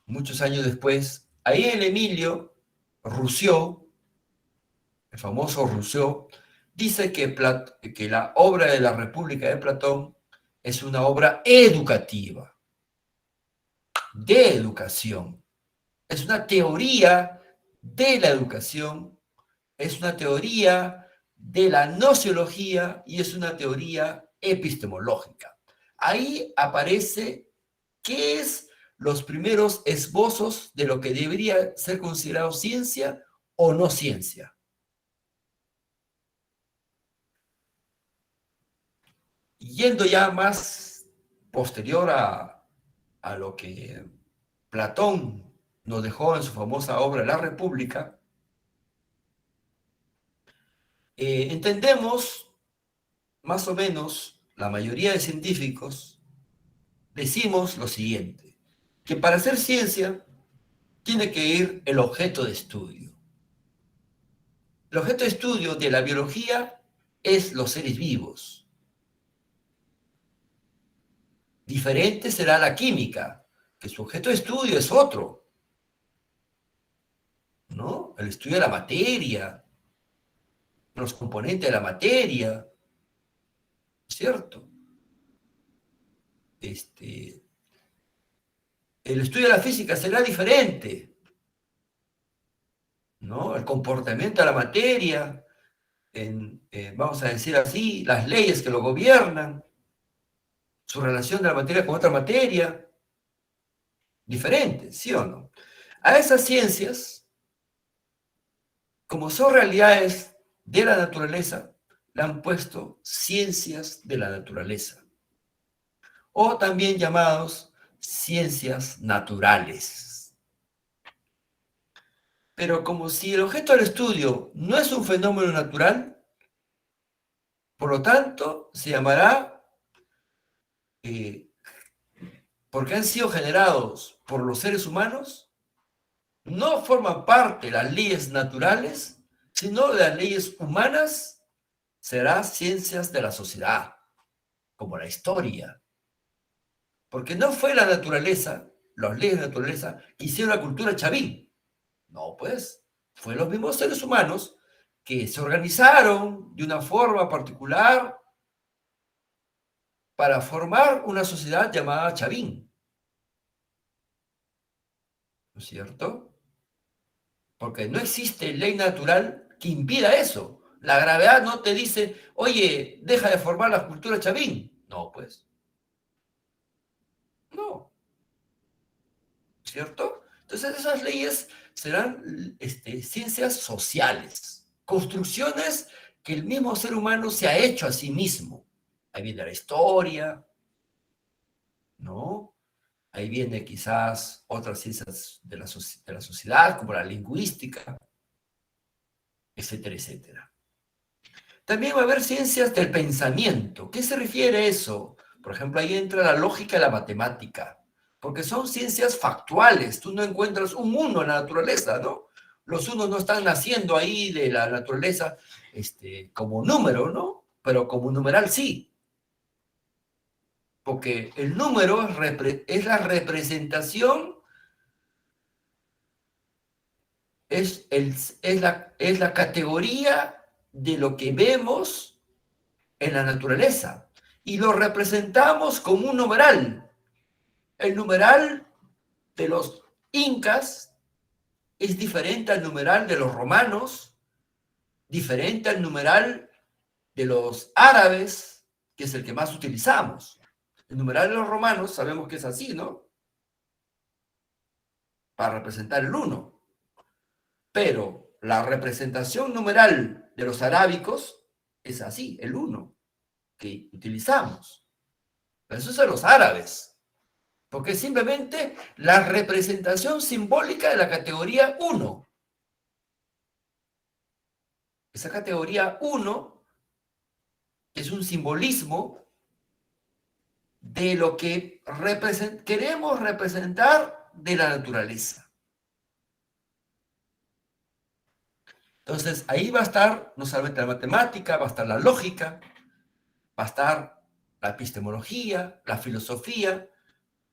muchos años después. Ahí el Emilio, Rousseau, el famoso Rousseau, dice que la obra de la República de Platón es una obra educativa, de educación. Es una teoría de la educación, es una teoría de la nociología y es una teoría epistemológica. Ahí aparece qué es los primeros esbozos de lo que debería ser considerado ciencia o no ciencia. Yendo ya más posterior a lo que Platón nos dejó en su famosa obra La República, entendemos más o menos, la mayoría de científicos, decimos lo siguiente, que para hacer ciencia tiene que ir el objeto de estudio. El objeto de estudio de la biología es los seres vivos. Diferente será la química, que su objeto de estudio es otro, ¿no? El estudio de la materia, los componentes de la materia, ¿cierto? El estudio de la física será diferente, ¿no? El comportamiento de la materia, vamos a decir así, las leyes que lo gobiernan, su relación de la materia con otra materia, diferente, ¿sí o no? A esas ciencias, como son realidades de la naturaleza, le han puesto ciencias de la naturaleza, o también llamados ciencias naturales. Pero como si el objeto del estudio no es un fenómeno natural, por lo tanto, se llamará, porque han sido generados por los seres humanos, no forman parte de las leyes naturales, sino de las leyes humanas, será ciencias de la sociedad, como la historia. Porque no fue la naturaleza, las leyes de naturaleza, que hicieron la cultura chavín. No, pues, fue los mismos seres humanos que se organizaron de una forma particular para formar una sociedad llamada chavín. ¿No es cierto? Porque no existe ley natural que impida eso. La gravedad no te dice, oye, deja de formar la cultura chavín. No, pues. No. ¿Cierto? Entonces esas leyes serán ciencias sociales, construcciones que el mismo ser humano se ha hecho a sí mismo. Ahí viene la historia, ¿no? Ahí viene quizás otras ciencias de la sociedad, como la lingüística, etcétera, etcétera. También va a haber ciencias del pensamiento. ¿Qué se refiere a eso? Por ejemplo, ahí entra la lógica y la matemática, porque son ciencias factuales. Tú no encuentras un uno en la naturaleza, ¿no? Los unos no están naciendo ahí de la naturaleza como número, ¿no? pero como numeral sí. Porque el número es la representación, es la categoría de lo que vemos en la naturaleza. Y lo representamos como un numeral. El numeral de los incas es diferente al numeral de los romanos, diferente al numeral de los árabes, que es el que más utilizamos. El numeral de los romanos sabemos que es así, ¿no? Para representar el 1. Pero la representación numeral de los arábicos es así, el 1, que utilizamos. Pero eso es de los árabes, porque es simplemente la representación simbólica de la categoría 1. Esa categoría 1 es un simbolismo de lo que queremos representar de la naturaleza. Entonces, ahí va a estar no solamente la matemática, va a estar la lógica, va a estar la epistemología, la filosofía.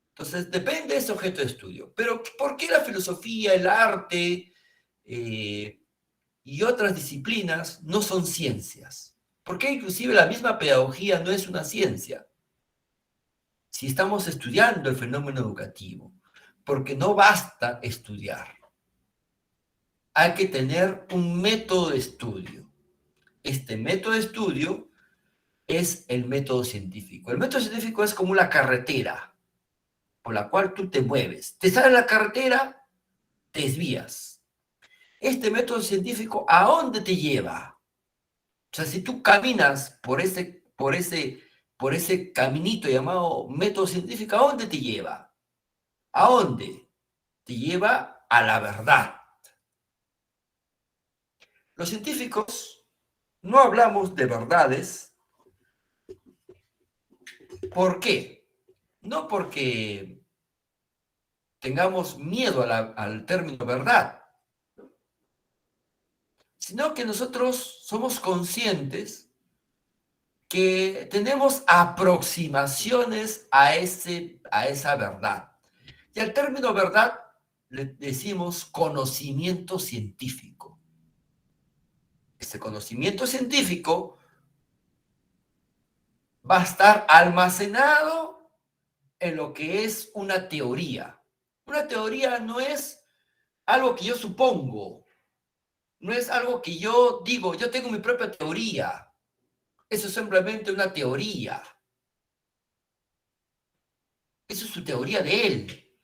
Entonces, depende de ese objeto de estudio. Pero, ¿por qué la filosofía, el arte y otras disciplinas no son ciencias? ¿Por qué inclusive la misma pedagogía no es una ciencia? Si estamos estudiando el fenómeno educativo, porque no basta estudiar. Hay que tener un método de estudio. Este método de estudio es el método científico. El método científico es como la carretera por la cual tú te mueves. Te sales de la carretera, te desvías. Este método científico, ¿a dónde te lleva? O sea, si tú caminas por ese caminito llamado método científico, ¿a dónde te lleva? ¿A dónde? Te lleva a la verdad. Los científicos no hablamos de verdades. ¿Por qué? No porque tengamos miedo al término verdad, sino que nosotros somos conscientes que tenemos aproximaciones a esa verdad. Y al término verdad le decimos conocimiento científico. Este conocimiento científico va a estar almacenado en lo que es una teoría. Una teoría no es algo que yo supongo, no es algo que yo digo, yo tengo mi propia teoría. Eso es simplemente una teoría. Eso es su teoría de él.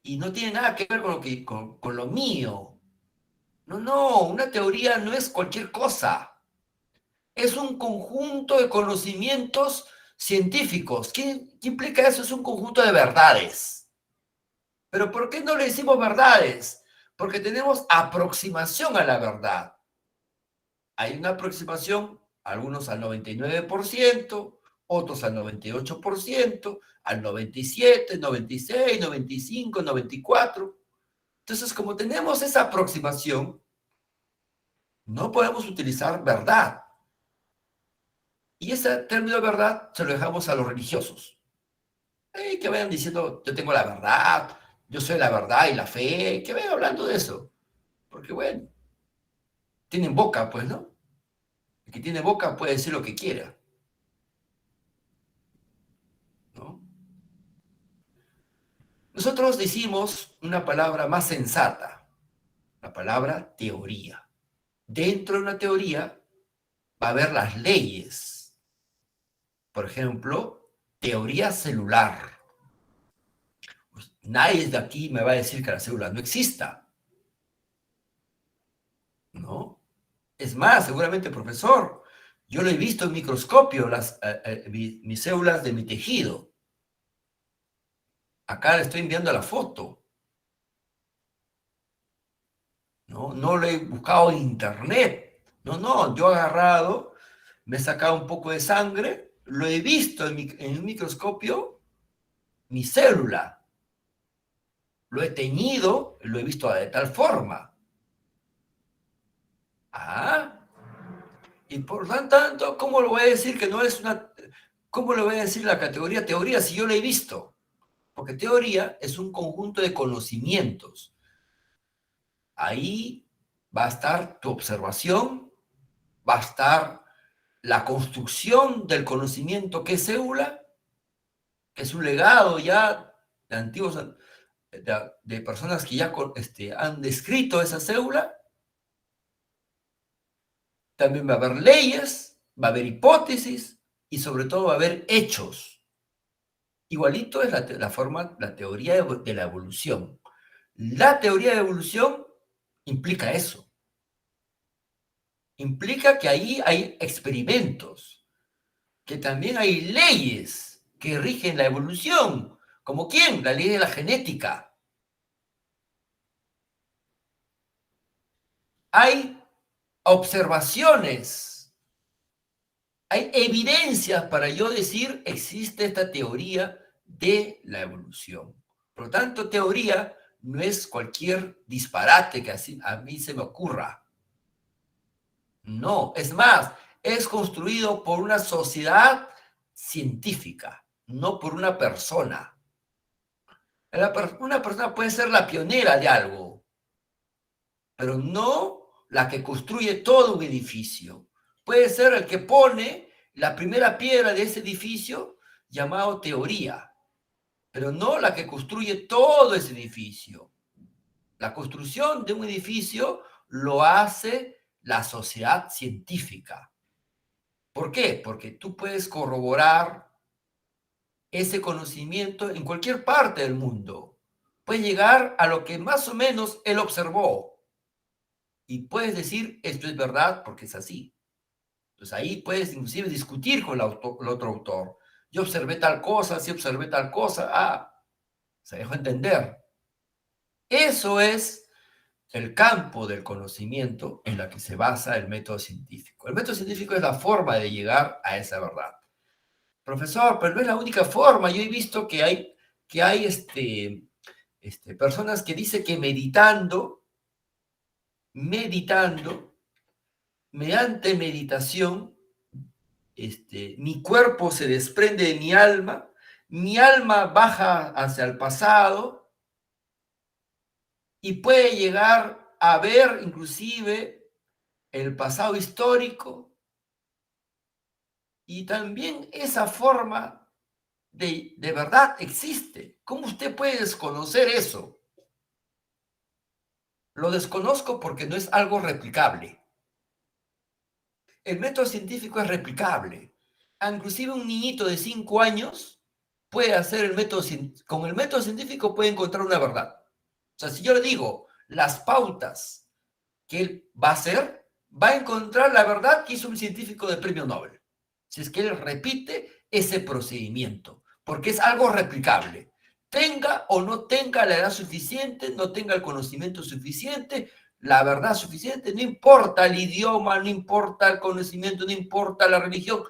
Y no tiene nada que ver con lo mío. No, una teoría no es cualquier cosa. Es un conjunto de conocimientos científicos. ¿Qué implica eso? Es un conjunto de verdades. ¿Pero por qué no le decimos verdades? Porque tenemos aproximación a la verdad. Hay una aproximación, algunos al 99%, otros al 98%, al 97%, 96%, 95%, 94%. Entonces, como tenemos esa aproximación, no podemos utilizar verdad. Y ese término de verdad se lo dejamos a los religiosos. Que vayan diciendo, yo tengo la verdad, yo soy la verdad y la fe, que vayan hablando de eso. Porque bueno, tienen boca, pues, ¿no? El que tiene boca puede decir lo que quiera, ¿no? Nosotros decimos una palabra más sensata, la palabra teoría. Dentro de una teoría va a haber las leyes. Por ejemplo, teoría celular. Pues nadie de aquí me va a decir que la célula no exista, ¿no? Es más, seguramente, profesor, yo lo he visto en microscopio, mis células de mi tejido. Acá le estoy enviando la foto. No lo he buscado en internet. No, yo he agarrado, me he sacado un poco de sangre, lo he visto en un microscopio, mi célula. Lo he teñido, lo he visto de tal forma. Y por lo tanto, ¿cómo lo voy a decir que no es una... ¿Cómo le voy a decir la categoría teoría si yo la he visto? Porque teoría es un conjunto de conocimientos. Ahí va a estar tu observación, va a estar la construcción del conocimiento que es célula, que es un legado ya de antiguos, de personas que ya han descrito esa célula. También va a haber leyes, va a haber hipótesis y sobre todo va a haber hechos. Igualito es la teoría de la evolución. La teoría de evolución implica eso. Implica que ahí hay experimentos, que también hay leyes que rigen la evolución. ¿Como quién? La ley de la genética. Hay observaciones, hay evidencias para yo decir existe esta teoría de la evolución. Por lo tanto, teoría no es cualquier disparate que así a mí se me ocurra. No, es más, es construido por una sociedad científica, no por una persona. Una persona puede ser la pionera de algo, pero no la que construye todo un edificio. Puede ser el que pone la primera piedra de ese edificio llamado teoría, pero no la que construye todo ese edificio. La construcción de un edificio lo hace la sociedad científica. ¿Por qué? Porque tú puedes corroborar ese conocimiento en cualquier parte del mundo. Puedes llegar a lo que más o menos él observó y puedes decir, esto es verdad porque es así. Entonces ahí puedes inclusive discutir con el otro autor. Yo observé tal cosa, sí observé tal cosa, se dejó entender. Eso es el campo del conocimiento en la que se basa el método científico. El método científico es la forma de llegar a esa verdad. Profesor, pero no es la única forma. Yo he visto que hay personas que dicen que meditando, mediante meditación, mi cuerpo se desprende de mi alma baja hacia el pasado y puede llegar a ver inclusive el pasado histórico y también esa forma de verdad existe. ¿Cómo usted puede desconocer eso? Lo desconozco porque no es algo replicable. El método científico es replicable. Inclusive un niñito de 5 años puede hacer el método científico. Con el método científico puede encontrar una verdad. O sea, si yo le digo las pautas que él va a hacer, va a encontrar la verdad que hizo un científico de premio Nobel. Si es que él repite ese procedimiento, porque es algo replicable. Tenga o no tenga la edad suficiente, no tenga el conocimiento suficiente, la verdad suficiente, no importa el idioma, no importa el conocimiento, no importa la religión,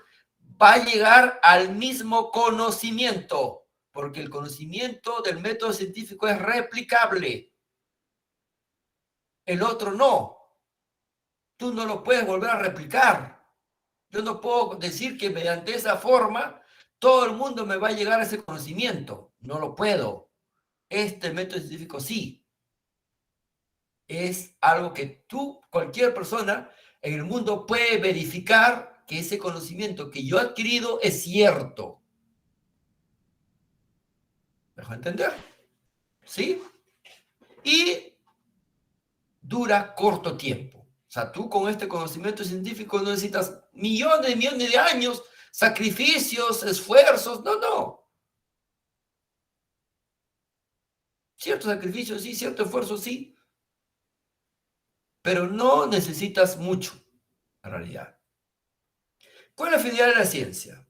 va a llegar al mismo conocimiento, porque el conocimiento del método científico es replicable. El otro no. Tú no lo puedes volver a replicar. Yo no puedo decir que mediante esa forma todo el mundo me va a llegar a ese conocimiento. No lo puedo. Este método científico sí. Es algo que cualquier persona en el mundo puede verificar que ese conocimiento que yo he adquirido es cierto. ¿Me dejo entender? ¿Sí? Y dura corto tiempo. O sea, tú con este conocimiento científico no necesitas millones y millones de años, sacrificios, esfuerzos. No. Cierto sacrificio sí, cierto esfuerzo sí, pero no necesitas mucho, en realidad. ¿Cuál es la finalidad de la ciencia?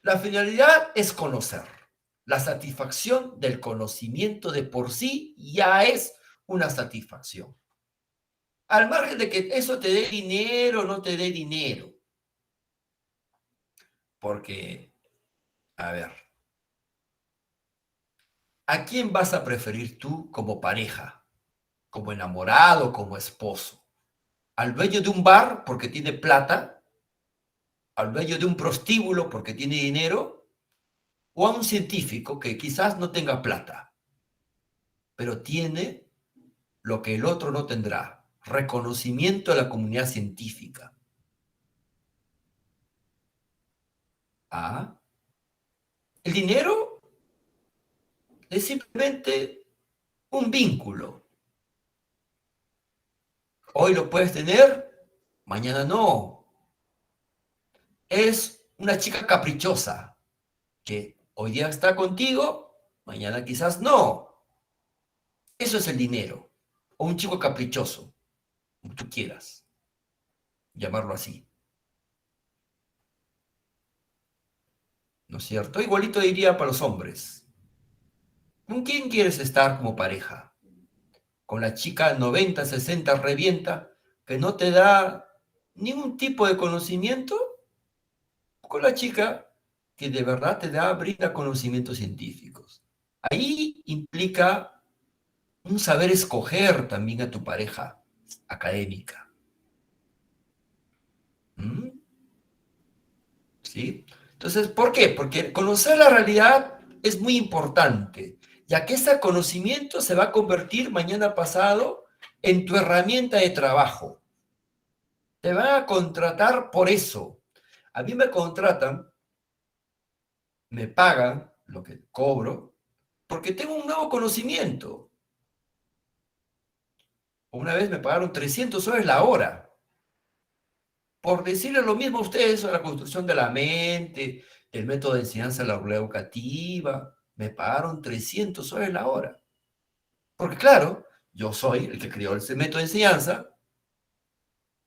La finalidad es conocer. La satisfacción del conocimiento de por sí ya es una satisfacción. Al margen de que eso te dé dinero o no te dé dinero. Porque, a ver, ¿a quién vas a preferir tú como pareja? Como enamorado, como esposo. ¿Al dueño de un bar porque tiene plata? al dueño de un prostíbulo porque tiene dinero, o a un científico que quizás no tenga plata, pero tiene lo que el otro no tendrá: reconocimiento de la comunidad científica. Ah, el dinero es simplemente un vínculo. Hoy lo puedes tener, mañana no. Es una chica caprichosa que hoy día está contigo, mañana quizás no. Eso es el dinero. O un chico caprichoso, como tú quieras llamarlo así. ¿No es cierto? Igualito diría para los hombres. ¿Con quién quieres estar como pareja? ¿Con la chica 90, 60 revienta que no te da ningún tipo de conocimiento? ¿O con la chica que de verdad te da, brinda conocimientos científicos? Ahí implica un saber escoger también a tu pareja académica. ¿Mm? ¿Sí? Entonces, ¿por qué? Porque conocer la realidad es muy importante, ya que ese conocimiento se va a convertir mañana pasado en tu herramienta de trabajo. Te van a contratar por eso. A mí me contratan, me pagan lo que cobro, porque tengo un nuevo conocimiento. Una vez me pagaron 300 soles la hora. Por decirle lo mismo a ustedes sobre la construcción de la mente, el método de enseñanza de la realidad educativa, me pagaron 300 soles la hora. Porque claro, yo soy el que creó ese método de enseñanza,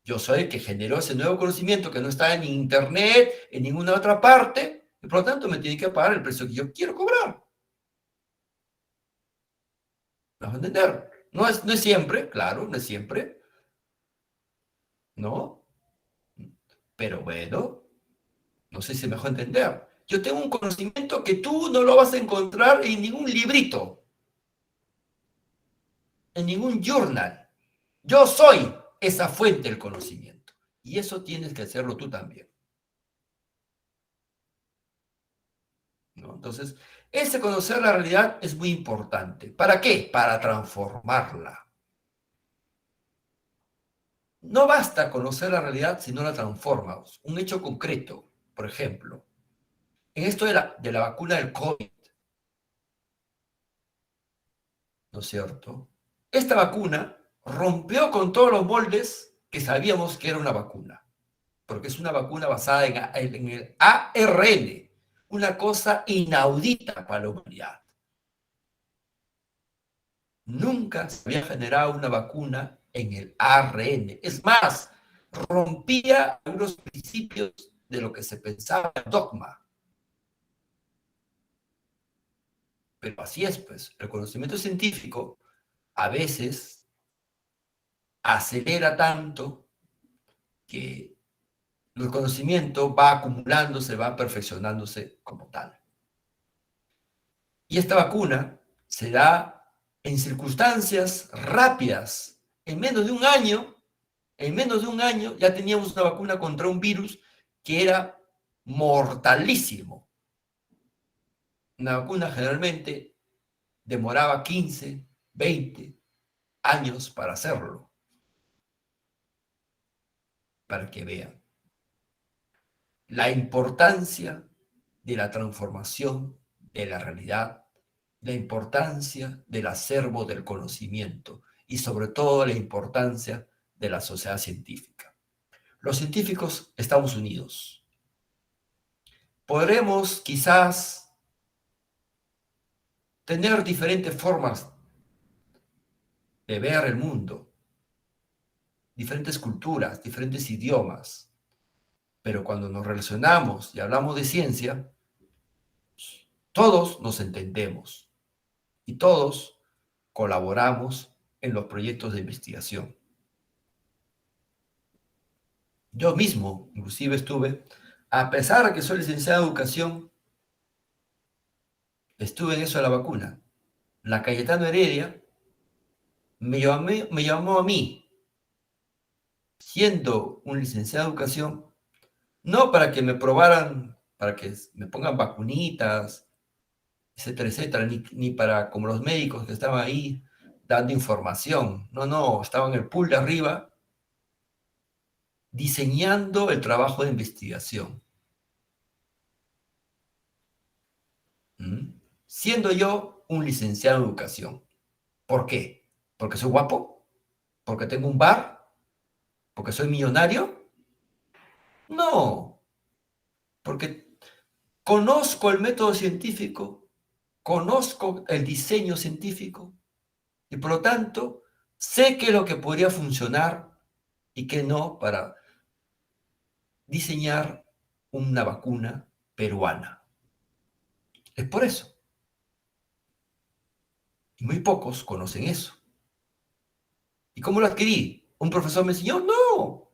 yo soy el que generó ese nuevo conocimiento que no está en internet, en ninguna otra parte, y por lo tanto me tiene que pagar el precio que yo quiero cobrar. ¿Me vas a entender? No es siempre, claro, no es siempre, ¿no? Pero bueno, no sé si me dejó entender. Yo tengo un conocimiento que tú no lo vas a encontrar en ningún librito, en ningún journal. Yo soy esa fuente del conocimiento. Y eso tienes que hacerlo tú también, ¿no? Entonces, ese conocer la realidad es muy importante. ¿Para qué? Para transformarla. No basta conocer la realidad si no la transformas. Un hecho concreto, por ejemplo, en esto de la vacuna del COVID, ¿no es cierto? Esta vacuna rompió con todos los moldes que sabíamos que era una vacuna, porque es una vacuna basada en el ARN, una cosa inaudita para la humanidad. Nunca se había generado una vacuna en el ARN. Es más, rompía algunos principios de lo que se pensaba en dogma. Pero así es, pues, el conocimiento científico a veces acelera tanto que el conocimiento va acumulándose, va perfeccionándose como tal. Y esta vacuna se da en circunstancias rápidas. En menos de un año ya teníamos una vacuna contra un virus que era mortalísimo. Una vacuna generalmente demoraba 15, 20 años para hacerlo, para que vean la importancia de la transformación de la realidad, la importancia del acervo del conocimiento y sobre todo la importancia de la sociedad científica. Los científicos estamos unidos. Podremos quizás tener diferentes formas de ver el mundo, diferentes culturas, diferentes idiomas, pero cuando nos relacionamos y hablamos de ciencia, todos nos entendemos y todos colaboramos en los proyectos de investigación. Yo mismo, inclusive a pesar de que soy licenciado en educación, estuve en eso de la vacuna. La Cayetano Heredia me llamó a mí, siendo un licenciado en educación, No para que me probaran, para que me pongan vacunitas, etcétera, etcétera, ni para como los médicos que estaban ahí dando información. No, no, estaban en el pool de arriba diseñando el trabajo de investigación. ¿Mm? Siendo yo un licenciado en educación. ¿Por qué? ¿Porque soy guapo? ¿Porque tengo un bar? ¿Porque soy millonario? No, porque conozco el método científico, conozco el diseño científico y por lo tanto sé qué es lo que podría funcionar y qué no para diseñar una vacuna peruana. Es por eso. Y muy pocos conocen eso. ¿Y cómo lo adquirí? ¿Un profesor me enseñó? No,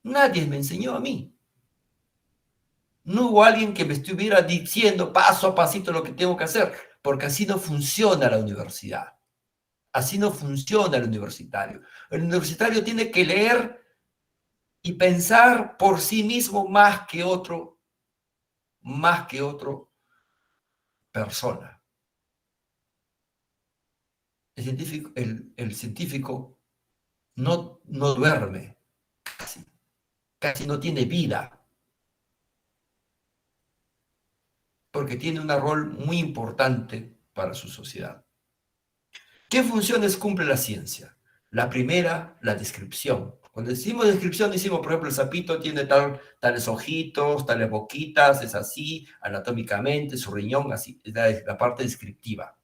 nadie me enseñó a mí. No hubo alguien que me estuviera diciendo paso a pasito lo que tengo que hacer, porque así no funciona la universidad. Así no funciona el universitario. El universitario tiene que leer y pensar por sí mismo más que otro persona. El científico no duerme, casi no tiene vida, porque tiene un rol muy importante para su sociedad. ¿Qué funciones cumple la ciencia? La primera, la descripción. Cuando decimos descripción, decimos, por ejemplo, el sapito tiene tales ojitos, tales boquitas, es así, anatómicamente, su riñón, así, es la parte descriptiva.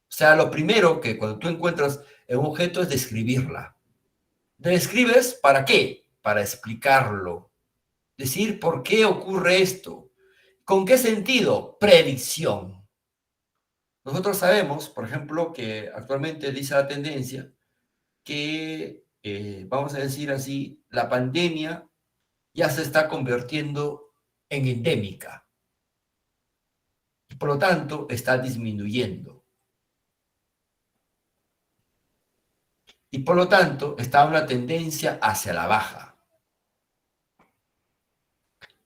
O sea, lo primero que cuando tú encuentras un objeto es describirla. ¿Describes para qué? Para explicarlo. Decir por qué ocurre esto. ¿Con qué sentido? Predicción. Nosotros sabemos, por ejemplo, que actualmente dice la tendencia que, vamos a decir así, la pandemia ya se está convirtiendo en endémica y por lo tanto está disminuyendo. Y por lo tanto está una tendencia hacia la baja.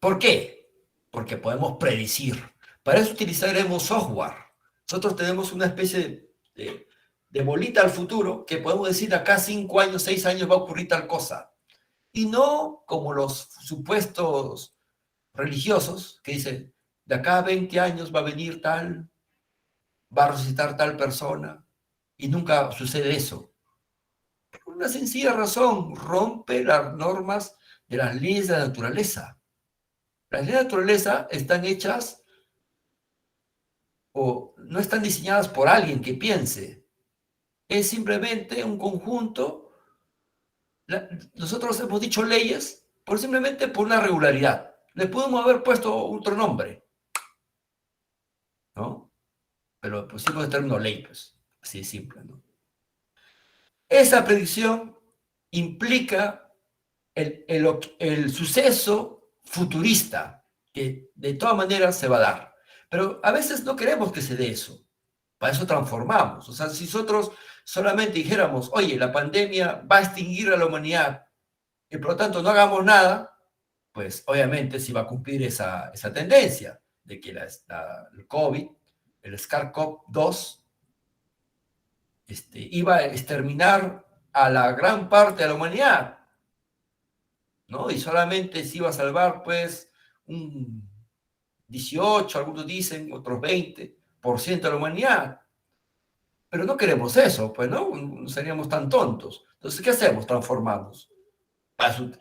¿Por qué? Porque podemos predecir. Para eso utilizaremos software. Nosotros tenemos una especie de bolita al futuro que podemos decir acá 5 años, 6 años va a ocurrir tal cosa. Y no como los supuestos religiosos que dicen, de acá a 20 años va a venir tal, va a resucitar tal persona, y nunca sucede eso. Por una sencilla razón, rompe las normas de las leyes de la naturaleza. Las leyes de la naturaleza están hechas o no están diseñadas por alguien que piense. Es simplemente un conjunto. Nosotros hemos dicho leyes simplemente por una regularidad. Le podemos haber puesto otro nombre, ¿no? Pero pusimos el término ley, pues, así de simple, ¿no? Esa predicción implica el suceso futurista que de todas maneras se va a dar. Pero a veces no queremos que se dé eso. Para eso transformamos. O sea, si nosotros solamente dijéramos, oye, la pandemia va a extinguir a la humanidad y por lo tanto no hagamos nada, pues obviamente se va a cumplir esa tendencia de que el COVID, el SARS-CoV-2, iba a exterminar a la gran parte de la humanidad, ¿no? Y solamente se iba a salvar, pues, un 18, algunos dicen, otros 20% de la humanidad. Pero no queremos eso, pues, ¿no? No seríamos tan tontos. Entonces, ¿qué hacemos? Transformamos.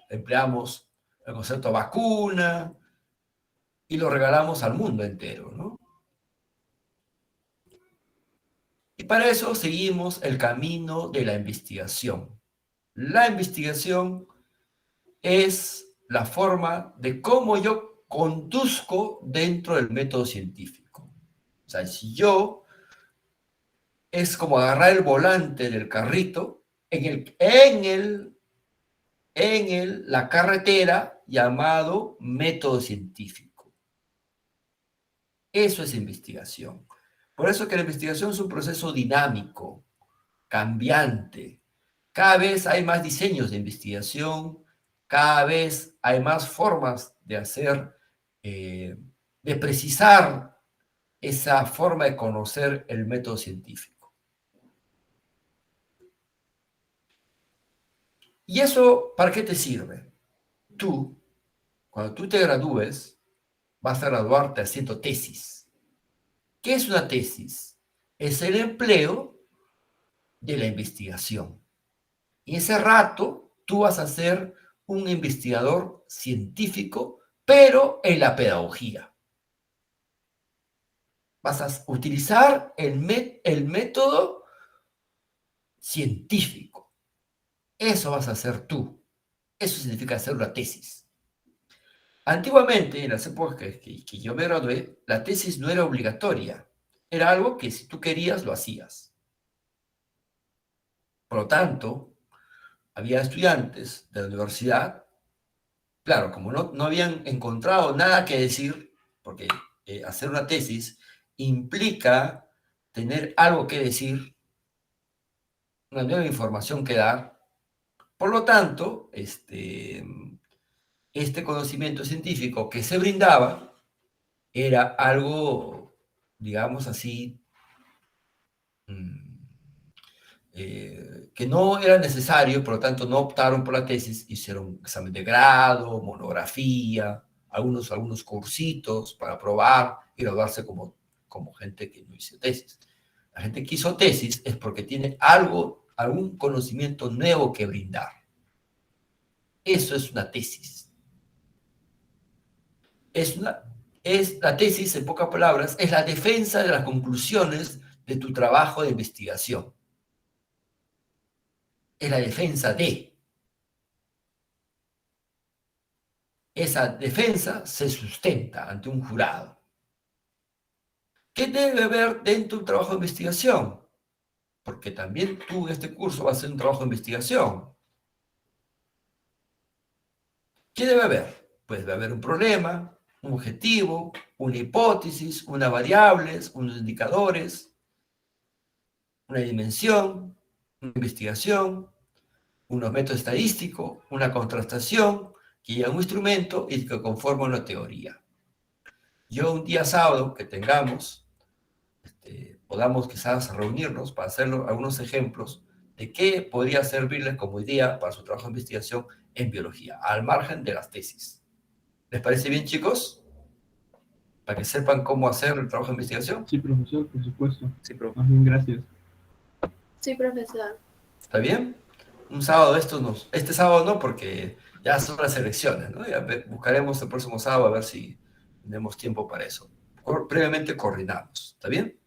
Empleamos el concepto vacuna y lo regalamos al mundo entero, ¿no? Y para eso seguimos el camino de la investigación. La investigación es la forma de cómo yo conduzco dentro del método científico. O sea, si yo es como agarrar el volante del carrito la carretera llamado método científico. Eso es investigación. Por eso que la investigación es un proceso dinámico, cambiante. Cada vez hay más diseños de investigación, cada vez hay más formas de hacer, de precisar esa forma de conocer el método científico. ¿Y eso para qué te sirve? Tú, cuando tú te gradúes, vas a graduarte haciendo tesis. ¿Qué es una tesis? Es el empleo de la investigación. Y ese rato tú vas a ser un investigador científico, pero en la pedagogía. Vas a utilizar el método científico. Eso vas a hacer tú. Eso significa hacer una tesis. Antiguamente, en las épocas que yo me gradué, la tesis no era obligatoria. Era algo que si tú querías, lo hacías. Por lo tanto, había estudiantes de la universidad, claro, como no habían encontrado nada que decir, porque hacer una tesis implica tener algo que decir, una nueva información que dar. Por lo tanto, este conocimiento científico que se brindaba era algo, digamos así, que no era necesario, por lo tanto no optaron por la tesis, hicieron examen de grado, monografía, algunos cursitos para probar y graduarse como gente que no hizo tesis. La gente que hizo tesis es porque tiene algún conocimiento nuevo que brindar. Eso es una tesis. La tesis, en pocas palabras, es la defensa de las conclusiones de tu trabajo de investigación. Es la defensa de. Esa defensa se sustenta ante un jurado. ¿Qué debe haber dentro de un trabajo de investigación? Porque también tú en este curso vas a hacer un trabajo de investigación. ¿Qué debe haber? Pues debe haber un problema, un objetivo, una hipótesis, unas variables, unos indicadores, una dimensión, una investigación, unos métodos estadísticos, una contrastación, que lleva un instrumento y que conforma una teoría. Yo un día sábado que tengamos, podamos quizás reunirnos para hacer algunos ejemplos de qué podría servirles como idea para su trabajo de investigación en biología, al margen de las tesis. ¿Les parece bien, chicos? Para que sepan cómo hacer el trabajo de investigación. Sí, profesor, por supuesto. Sí, profe. Más bien, gracias. Sí, profesor. ¿Está bien? Un sábado este sábado no, porque ya son las elecciones, ¿no? Ya buscaremos el próximo sábado a ver si tenemos tiempo para eso. Previamente coordinamos, ¿está bien?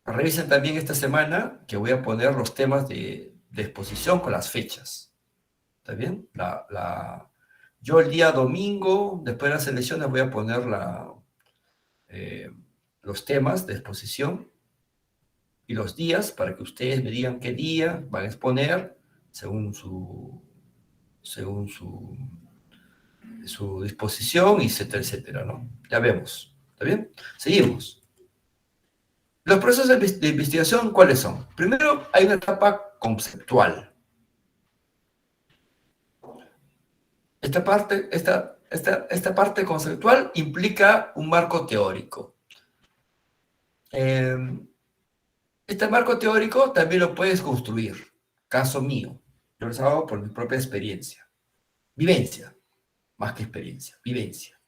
Revisen también esta semana que voy a poner los temas de exposición con las fechas, ¿está bien? Yo el día domingo, después de las elecciones, voy a poner los temas de exposición y los días para que ustedes me digan qué día van a exponer según su disposición, etcétera, etcétera, ¿no? Ya vemos, ¿está bien? Seguimos. Los procesos de investigación, ¿cuáles son? Primero, hay una etapa conceptual. Esta parte conceptual implica un marco teórico. Este marco teórico también lo puedes construir. Caso mío. Yo lo hago por mi propia experiencia. Vivencia, más que experiencia. Vivencia.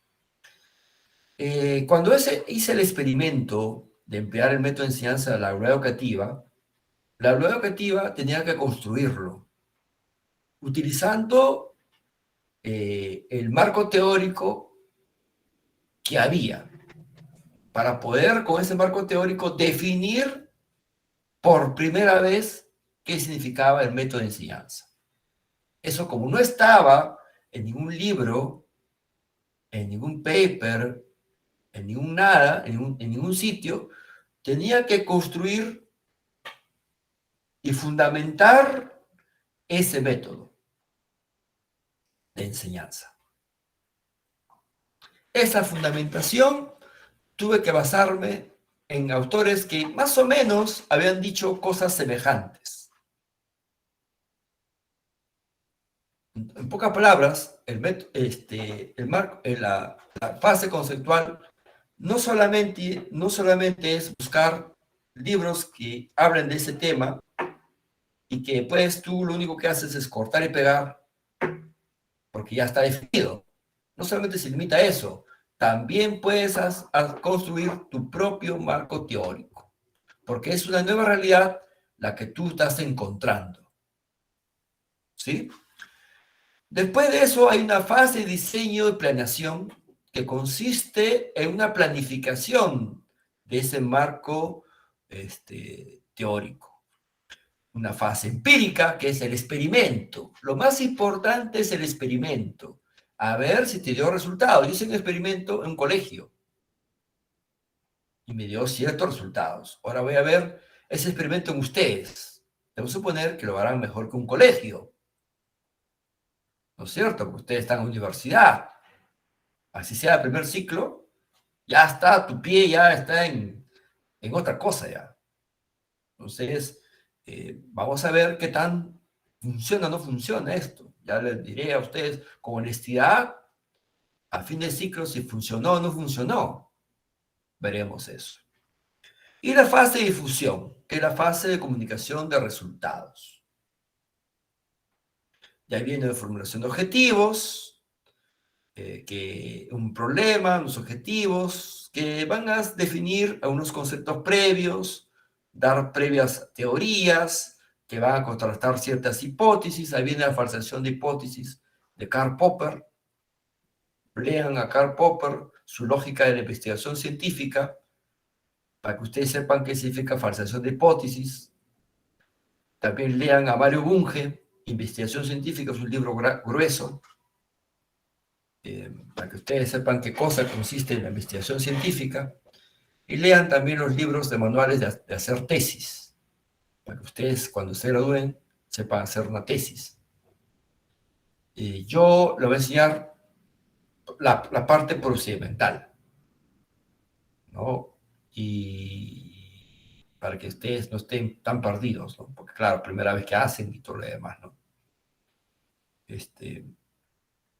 Cuando hice el experimento de emplear el método de enseñanza de la aula educativa tenía que construirlo, utilizando el marco teórico que había, para poder con ese marco teórico definir por primera vez qué significaba el método de enseñanza. Eso, como no estaba en ningún libro, en ningún paper, en ningún nada, en ningún sitio, tenía que construir y fundamentar ese método de enseñanza. Esa fundamentación tuve que basarme en autores que más o menos habían dicho cosas semejantes. En pocas palabras, la fase conceptual no solamente es buscar libros que hablen de ese tema y que pues tú lo único que haces es cortar y pegar porque ya está definido. No solamente se limita a eso, también puedes construir tu propio marco teórico, porque es una nueva realidad la que tú estás encontrando. ¿Sí? Después de eso hay una fase de diseño y planeación que consiste en una planificación de ese marco teórico. Una fase empírica, que es el experimento. Lo más importante es el experimento. A ver si te dio resultados. Yo hice un experimento en un colegio y me dio ciertos resultados. Ahora voy a ver ese experimento en ustedes. Debo suponer que lo harán mejor que un colegio. ¿No es cierto? Porque ustedes están en la universidad. Así sea el primer ciclo, ya está, tu pie ya está en otra cosa ya. Entonces, vamos a ver qué tan funciona o no funciona esto. Ya les diré a ustedes con honestidad, a fin de ciclo, si funcionó o no funcionó. Veremos eso. Y la fase de difusión, que es la fase de comunicación de resultados. Ya viene la formulación de objetivos, que un problema, unos objetivos, que van a definir unos conceptos previos, dar previas teorías, que van a contrastar ciertas hipótesis. Ahí viene la falsación de hipótesis de Karl Popper. Lean a Karl Popper, su lógica de la investigación científica, para que ustedes sepan qué significa falsación de hipótesis. También lean a Mario Bunge, Investigación Científica, es un libro grueso, para que ustedes sepan qué cosa consiste en la investigación científica. Y lean también los libros de manuales de hacer tesis, para que ustedes, cuando se gradúen, sepan hacer una tesis. Yo les voy a enseñar la parte procedimental, ¿no? Y para que ustedes no estén tan perdidos, ¿no? Porque claro, primera vez que hacen y todo lo demás, ¿no?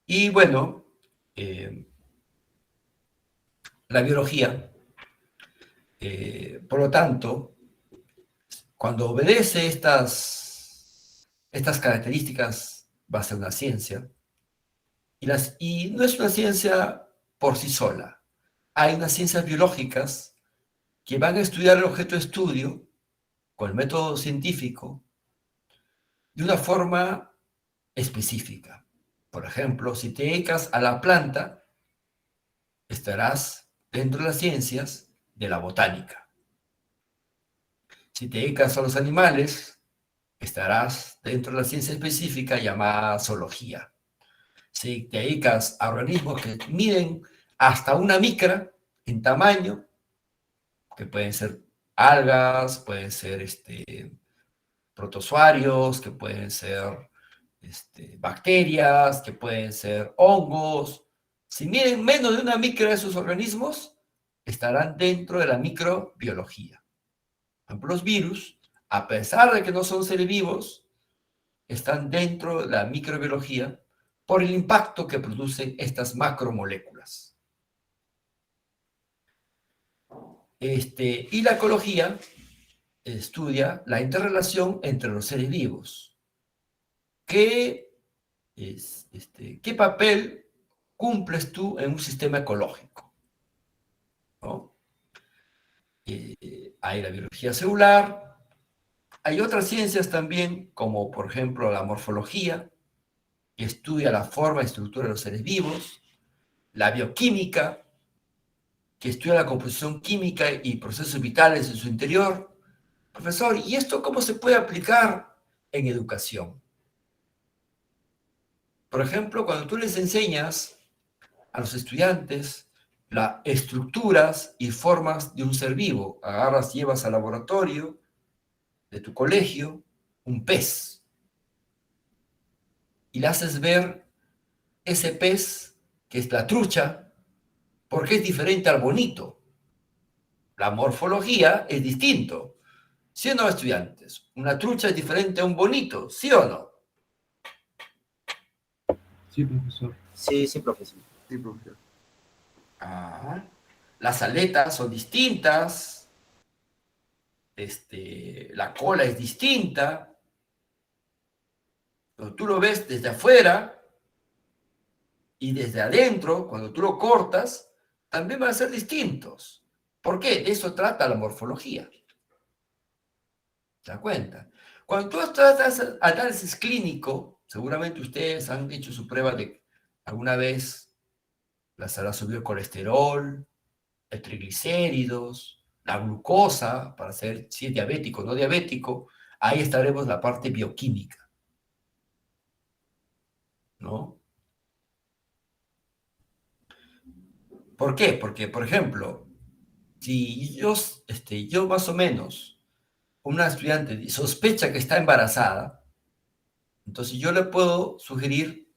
Y bueno, la biología, por lo tanto, cuando obedece estas características, va a ser una ciencia. Y no es una ciencia por sí sola. Hay unas ciencias biológicas que van a estudiar el objeto de estudio con el método científico de una forma específica. Por ejemplo, si te dedicas a la planta, estarás dentro de las ciencias de la botánica. Si te dedicas a los animales, estarás dentro de la ciencia específica llamada zoología. Si te dedicas a organismos que miden hasta una micra en tamaño, que pueden ser algas, pueden ser protozoarios, que pueden ser bacterias, que pueden ser hongos. Si miden menos de una micra de esos organismos, estarán dentro de la microbiología. Por ejemplo, los virus, a pesar de que no son seres vivos, están dentro de la microbiología por el impacto que producen estas macromoléculas. Y la ecología estudia la interrelación entre los seres vivos. ¿Qué papel cumples tú en un sistema ecológico? ¿No? Hay la biología celular, hay otras ciencias también, como por ejemplo la morfología, que estudia la forma y estructura de los seres vivos, la bioquímica, que estudia la composición química y procesos vitales en su interior. Profesor, ¿y esto cómo se puede aplicar en educación? Por ejemplo, cuando tú les enseñas a los estudiantes las estructuras y formas de un ser vivo, agarras, llevas al laboratorio de tu colegio un pez y le haces ver ese pez, que es la trucha, porque es diferente al bonito. La morfología es distinto. ¿Sí o no, estudiantes? Una trucha es diferente a un bonito, ¿sí o no? Sí, profesor. Sí, sí, profesor. Sí, profesor. Ah, las aletas son distintas, la cola es distinta, pero tú lo ves desde afuera y desde adentro, cuando tú lo cortas, también van a ser distintos. ¿Por qué? De eso trata la morfología. ¿Se da cuenta? Cuando tú haces análisis clínico, seguramente ustedes han hecho su prueba de alguna vez les habrá subido el colesterol, el triglicéridos, la glucosa, para saber si es diabético o no diabético. Ahí estaremos en la parte bioquímica, ¿no? ¿Por qué? Porque, por ejemplo, si yo más o menos, una estudiante sospecha que está embarazada, entonces yo le puedo sugerir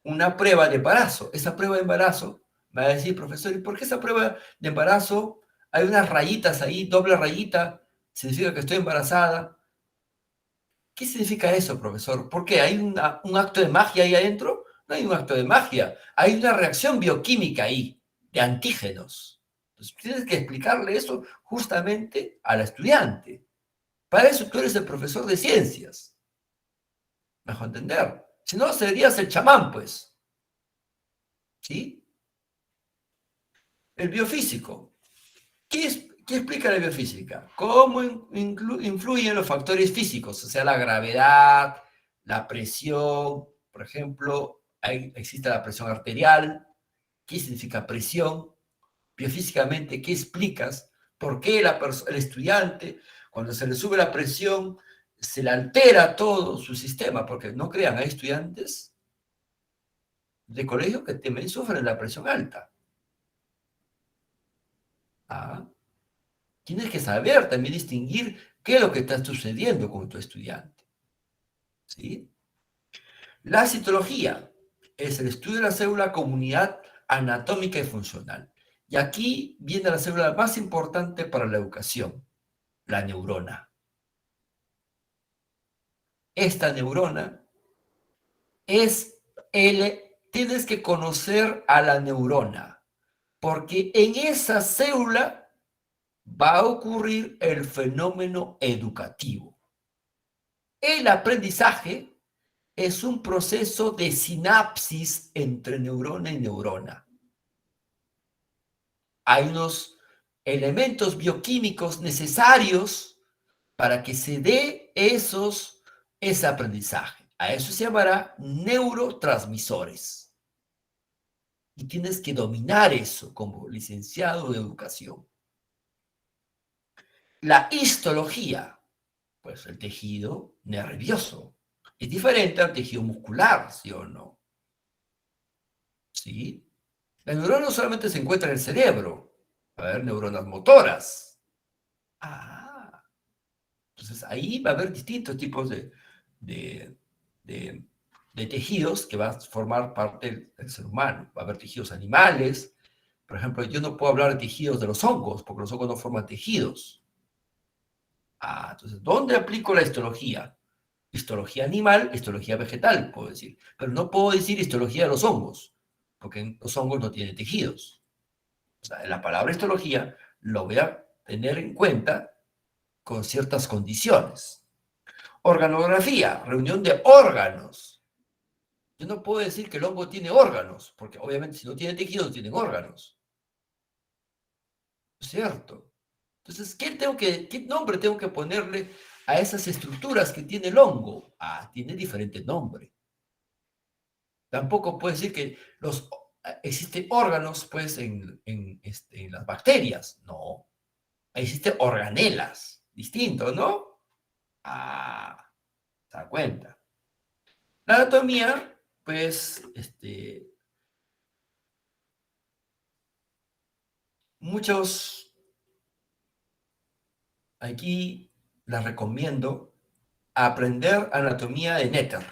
una prueba de embarazo. Esa prueba de embarazo me va a decir, profesor, ¿y por qué esa prueba de embarazo hay unas rayitas ahí, doble rayita, significa que estoy embarazada? ¿Qué significa eso, profesor? ¿Por qué? ¿Hay un acto de magia ahí adentro? No hay un acto de magia, hay una reacción bioquímica ahí, de antígenos. Entonces tienes que explicarle eso justamente al estudiante. Para eso tú eres el profesor de ciencias. ¿Me dejo entender? Si no, serías el chamán, pues. ¿Sí? El biofísico. ¿Qué explica la biofísica? ¿Cómo influyen los factores físicos? O sea, la gravedad, la presión, por ejemplo, existe la presión arterial. ¿Qué significa presión? Biofísicamente, ¿qué explicas? ¿Por qué el estudiante, cuando se le sube la presión, se le altera todo su sistema? Porque no crean, hay estudiantes de colegio que también sufren la presión alta. Ah, tienes que saber también distinguir qué es lo que está sucediendo con tu estudiante. ¿Sí? La citología es el estudio de la célula como unidad anatómica y funcional. Y aquí viene la célula más importante para la educación, la neurona. Esta neurona tienes que conocer a la neurona, porque en esa célula va a ocurrir el fenómeno educativo. El aprendizaje es un proceso de sinapsis entre neurona y neurona. Hay unos elementos bioquímicos necesarios para que se dé ese aprendizaje. A eso se llamará neurotransmisores. Y tienes que dominar eso como licenciado de educación. La histología, pues el tejido nervioso, es diferente al tejido muscular, ¿sí o no? ¿Sí? La neurona no solamente se encuentra en el cerebro, va a haber neuronas motoras. Ah, entonces ahí va a haber distintos tipos de, de, de tejidos que van a formar parte del ser humano. Va a haber tejidos animales. Por ejemplo, yo no puedo hablar de tejidos de los hongos, porque los hongos no forman tejidos. Ah, entonces, ¿dónde aplico la histología? Histología animal, histología vegetal, puedo decir. Pero no puedo decir histología de los hongos, porque los hongos no tienen tejidos. O sea, la palabra histología lo voy a tener en cuenta con ciertas condiciones. Organografía, reunión de órganos. Yo no puedo decir que el hongo tiene órganos, porque obviamente si no tiene tejidos, tienen órganos. ¿Cierto? Entonces, ¿qué nombre tengo que ponerle a esas estructuras que tiene el hongo? Ah, tiene diferente nombre. Tampoco puedo decir que existen órganos, pues, en las bacterias. No. Existen organelas. Distinto, ¿no? Ah, se da cuenta. La anatomía, pues, muchos aquí les recomiendo aprender anatomía de Netter.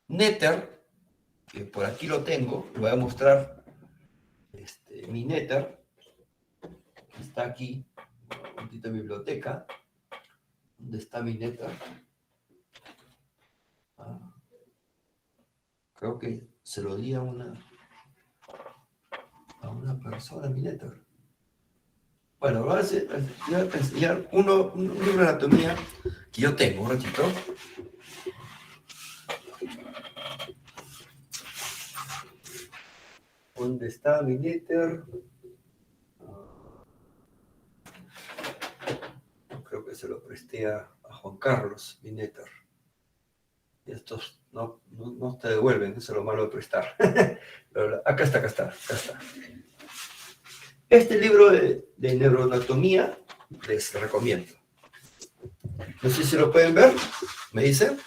Netter, que por aquí lo tengo, le voy a mostrar mi Netter, que está aquí, en la biblioteca. ¿Dónde está mi Netter? Creo que se lo di a una persona, mi neta. Bueno, voy a enseñar un libro de anatomía que yo tengo, un ratito. ¿Dónde está mi letter? Creo que se lo presté a Juan Carlos, mi letter. Y estos no te devuelven, eso es lo malo de prestar. Acá está. Este libro de neuroanatomía les recomiendo. No sé si lo pueden ver, ¿me dicen?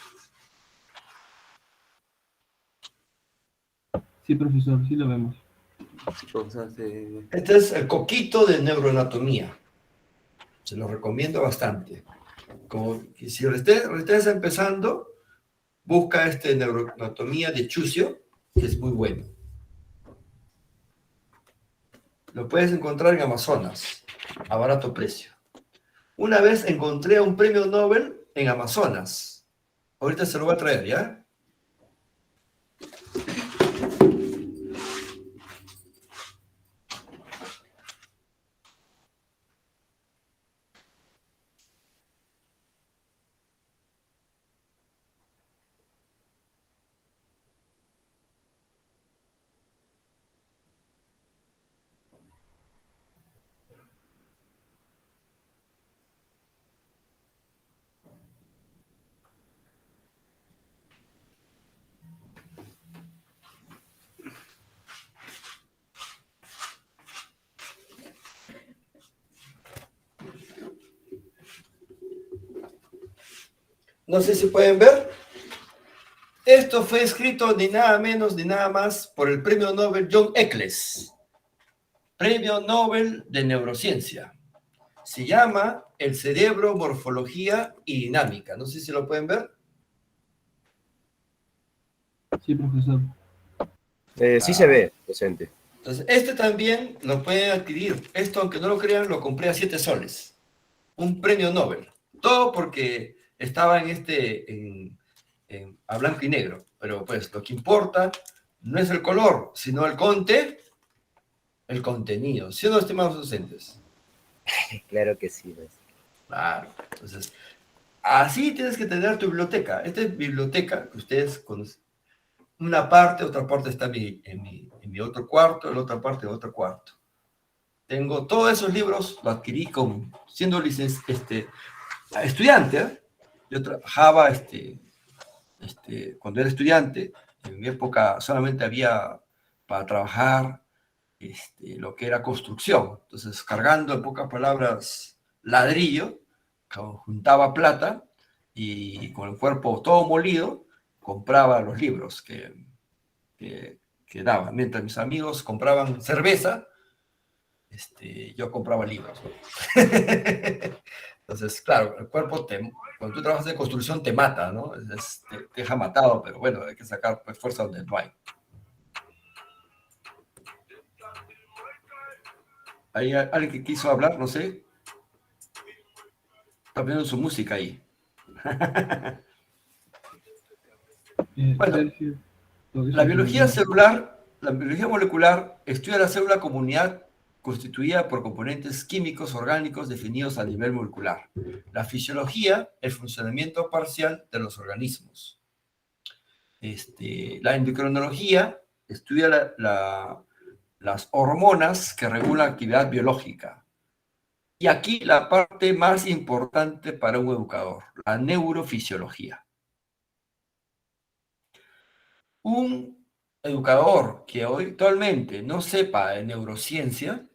Sí, profesor, sí lo vemos. Profesor, sí. Este es el coquito de neuroanatomía. Se lo recomiendo bastante. Como si estés empezando, busca neuroanatomía de Chucio, que es muy bueno. Lo puedes encontrar en Amazonas, a barato precio. Una vez encontré un premio Nobel en Amazonas. Ahorita se lo voy a traer, ¿ya? No sé si pueden ver. Esto fue escrito ni nada menos ni nada más por el premio Nobel John Eccles. Premio Nobel de Neurociencia. Se llama El cerebro, morfología y dinámica. No sé si lo pueden ver. Sí, profesor. Sí se ve, docente. Entonces, este también lo pueden adquirir. Esto, aunque no lo crean, lo compré a 7 soles. Un premio Nobel. Todo porque estaba a blanco y negro. Pero pues lo que importa no es el color, sino el contenido. ¿Sí o no, estimados docentes? Claro que sí. Claro. Entonces, así tienes que tener tu biblioteca. Esta es biblioteca que ustedes conocen. Una parte, otra parte está en mi otro cuarto, la otra parte en otro cuarto. Tengo todos esos libros, lo adquirí siendo estudiante. ¿Eh? Yo trabajaba cuando era estudiante. En mi época solamente había para trabajar lo que era construcción. Entonces, cargando en pocas palabras ladrillo, juntaba plata y con el cuerpo todo molido, compraba los libros que daban. Mientras mis amigos compraban cerveza, yo compraba libros. ¿No? Entonces, claro, el cuerpo, cuando tú trabajas en construcción, te mata, ¿no? Te deja matado, pero bueno, hay que sacar pues, fuerza donde no hay. ¿Hay alguien que quiso hablar? No sé. Está viendo su música ahí. Bueno, Sergio, todo eso la es biología muy- celular, la biología molecular estudia la célula como unidad constituida por componentes químicos orgánicos definidos a nivel molecular. La fisiología, el funcionamiento parcial de los organismos. La endocrinología estudia las hormonas que regulan la actividad biológica. Y aquí la parte más importante para un educador, la neurofisiología. Un educador que hoy actualmente no sepa de neurociencia,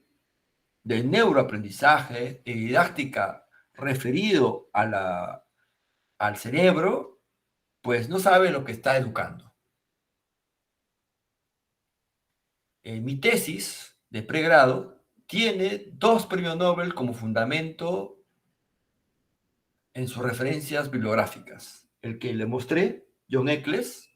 de neuroaprendizaje y didáctica referido al cerebro, pues no sabe lo que está educando. Mi tesis de pregrado tiene 2 premios Nobel como fundamento en sus referencias bibliográficas. El que le mostré, John Eccles,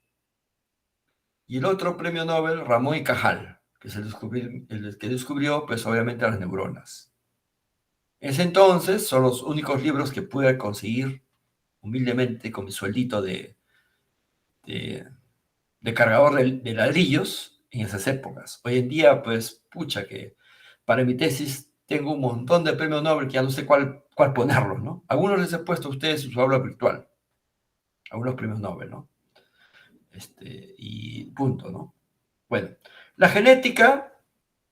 y el otro premio Nobel, Ramón y Cajal, que es el que descubrió, pues obviamente, las neuronas. En ese entonces son los únicos libros que pude conseguir humildemente con mi sueldito de de cargador de ladrillos en esas épocas. Hoy en día, pues, pucha, que para mi tesis tengo un montón de premios Nobel que ya no sé cuál ponerlos, ¿no? Algunos les he puesto a ustedes en su aula virtual, algunos premios Nobel, ¿no? Y punto, ¿no? Bueno, la genética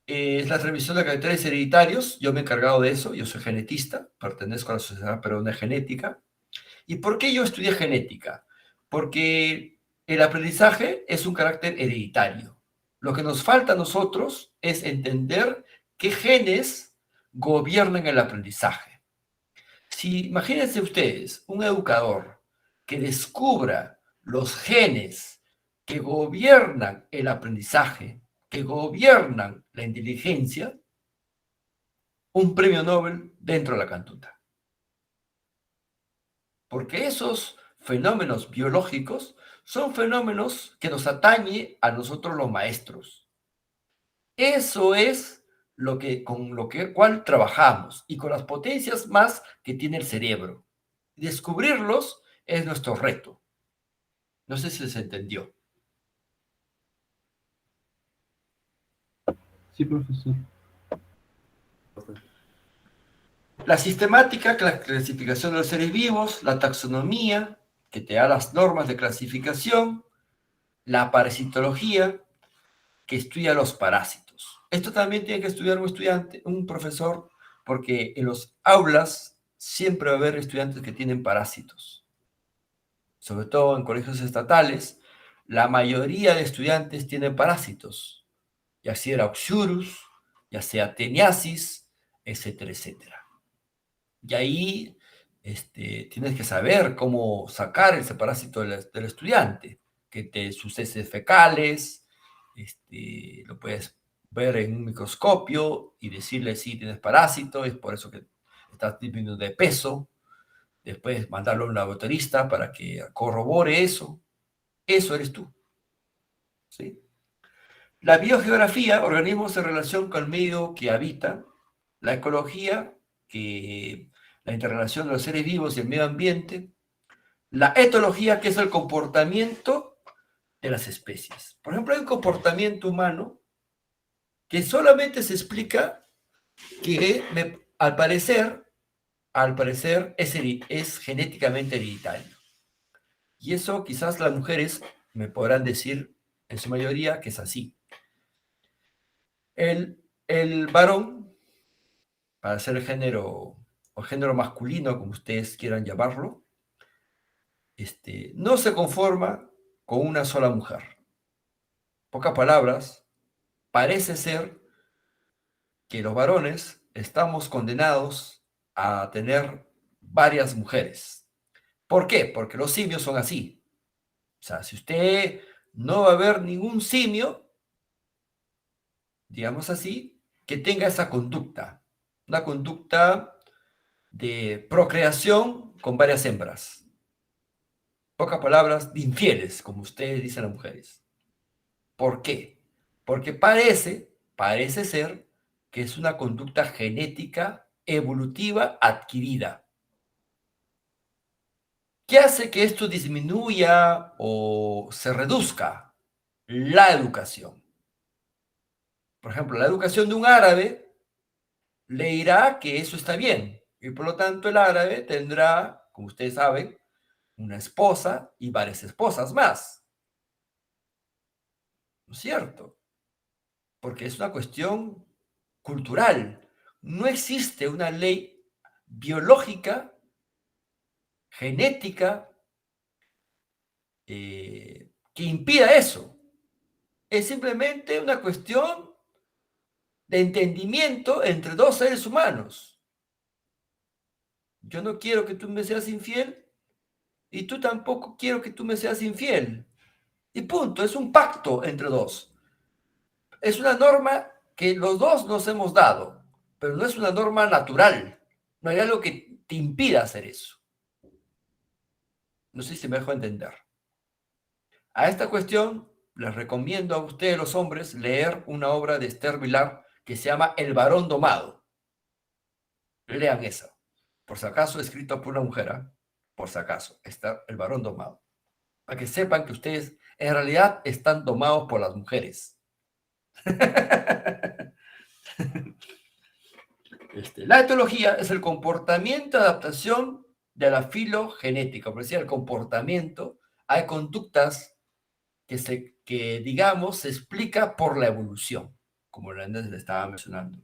es la transmisión de caracteres hereditarios. Yo me he encargado de eso, yo soy genetista, pertenezco a la Sociedad Peruana de Genética. ¿Y por qué yo estudié genética? Porque el aprendizaje es un carácter hereditario. Lo que nos falta a nosotros es entender qué genes gobiernan el aprendizaje. Si imagínense ustedes un educador que descubra los genes que gobiernan el aprendizaje, que gobiernan la inteligencia, un premio Nobel dentro de la cantuta. Porque esos fenómenos biológicos son fenómenos que nos atañe a nosotros los maestros. Eso es con lo cual trabajamos y con las potencias más que tiene el cerebro. Descubrirlos es nuestro reto. No sé si se entendió. Sí, profesor. La sistemática, la clasificación de los seres vivos, la taxonomía, que te da las normas de clasificación, la parasitología, que estudia los parásitos. Esto también tiene que estudiar un estudiante, un profesor, porque en los aulas siempre va a haber estudiantes que tienen parásitos. Sobre todo en colegios estatales, la mayoría de estudiantes tienen parásitos, ya sea Oxurus, ya sea Teniasis, etcétera, etcétera. Y ahí tienes que saber cómo sacar ese parásito del estudiante, sus heces fecales, lo puedes ver en un microscopio y decirle si tienes parásito, es por eso que estás disminuyendo de peso, después mandarlo a un laboratorista para que corrobore eso. Eso eres tú. ¿Sí? La biogeografía, organismos en relación con el medio que habitan, la ecología, la interrelación de los seres vivos y el medio ambiente, la etología, que es el comportamiento de las especies. Por ejemplo, hay un comportamiento humano que solamente se explica que al parecer es genéticamente hereditario. Y eso quizás las mujeres me podrán decir en su mayoría que es así. El varón, para ser el género o género masculino, como ustedes quieran llamarlo, no se conforma con una sola mujer. Pocas palabras, parece ser que los varones estamos condenados a tener varias mujeres. ¿Por qué? Porque los simios son así. O sea, si usted no va a ver ningún simio, digamos así, que tenga esa conducta, una conducta de procreación con varias hembras. Pocas palabras, de infieles, como ustedes dicen las mujeres. ¿Por qué? Porque parece ser que es una conducta genética evolutiva adquirida. ¿Qué hace que esto disminuya o se reduzca? La educación. Por ejemplo, la educación de un árabe le dirá que eso está bien y por lo tanto el árabe tendrá, como ustedes saben, una esposa y varias esposas más. ¿No es cierto? Porque es una cuestión cultural. No existe una ley biológica, genética, que impida eso. Es simplemente una cuestión de entendimiento entre dos seres humanos. Yo no quiero que tú me seas infiel y tú tampoco quiero que tú me seas infiel. Y punto, es un pacto entre dos. Es una norma que los dos nos hemos dado, pero no es una norma natural. No hay algo que te impida hacer eso. No sé si me dejo entender. A esta cuestión les recomiendo a ustedes los hombres leer una obra de Esther Vilar que se llama El varón domado. Lean esa. Por si acaso, escrito por una mujer, ¿eh? Por si acaso, está El varón domado. para que sepan que ustedes en realidad están domados por las mujeres. La etología es el comportamiento de adaptación de la filogenética, por decir, el comportamiento. Hay conductas que digamos, se explica por la evolución, como antes le estaba mencionando.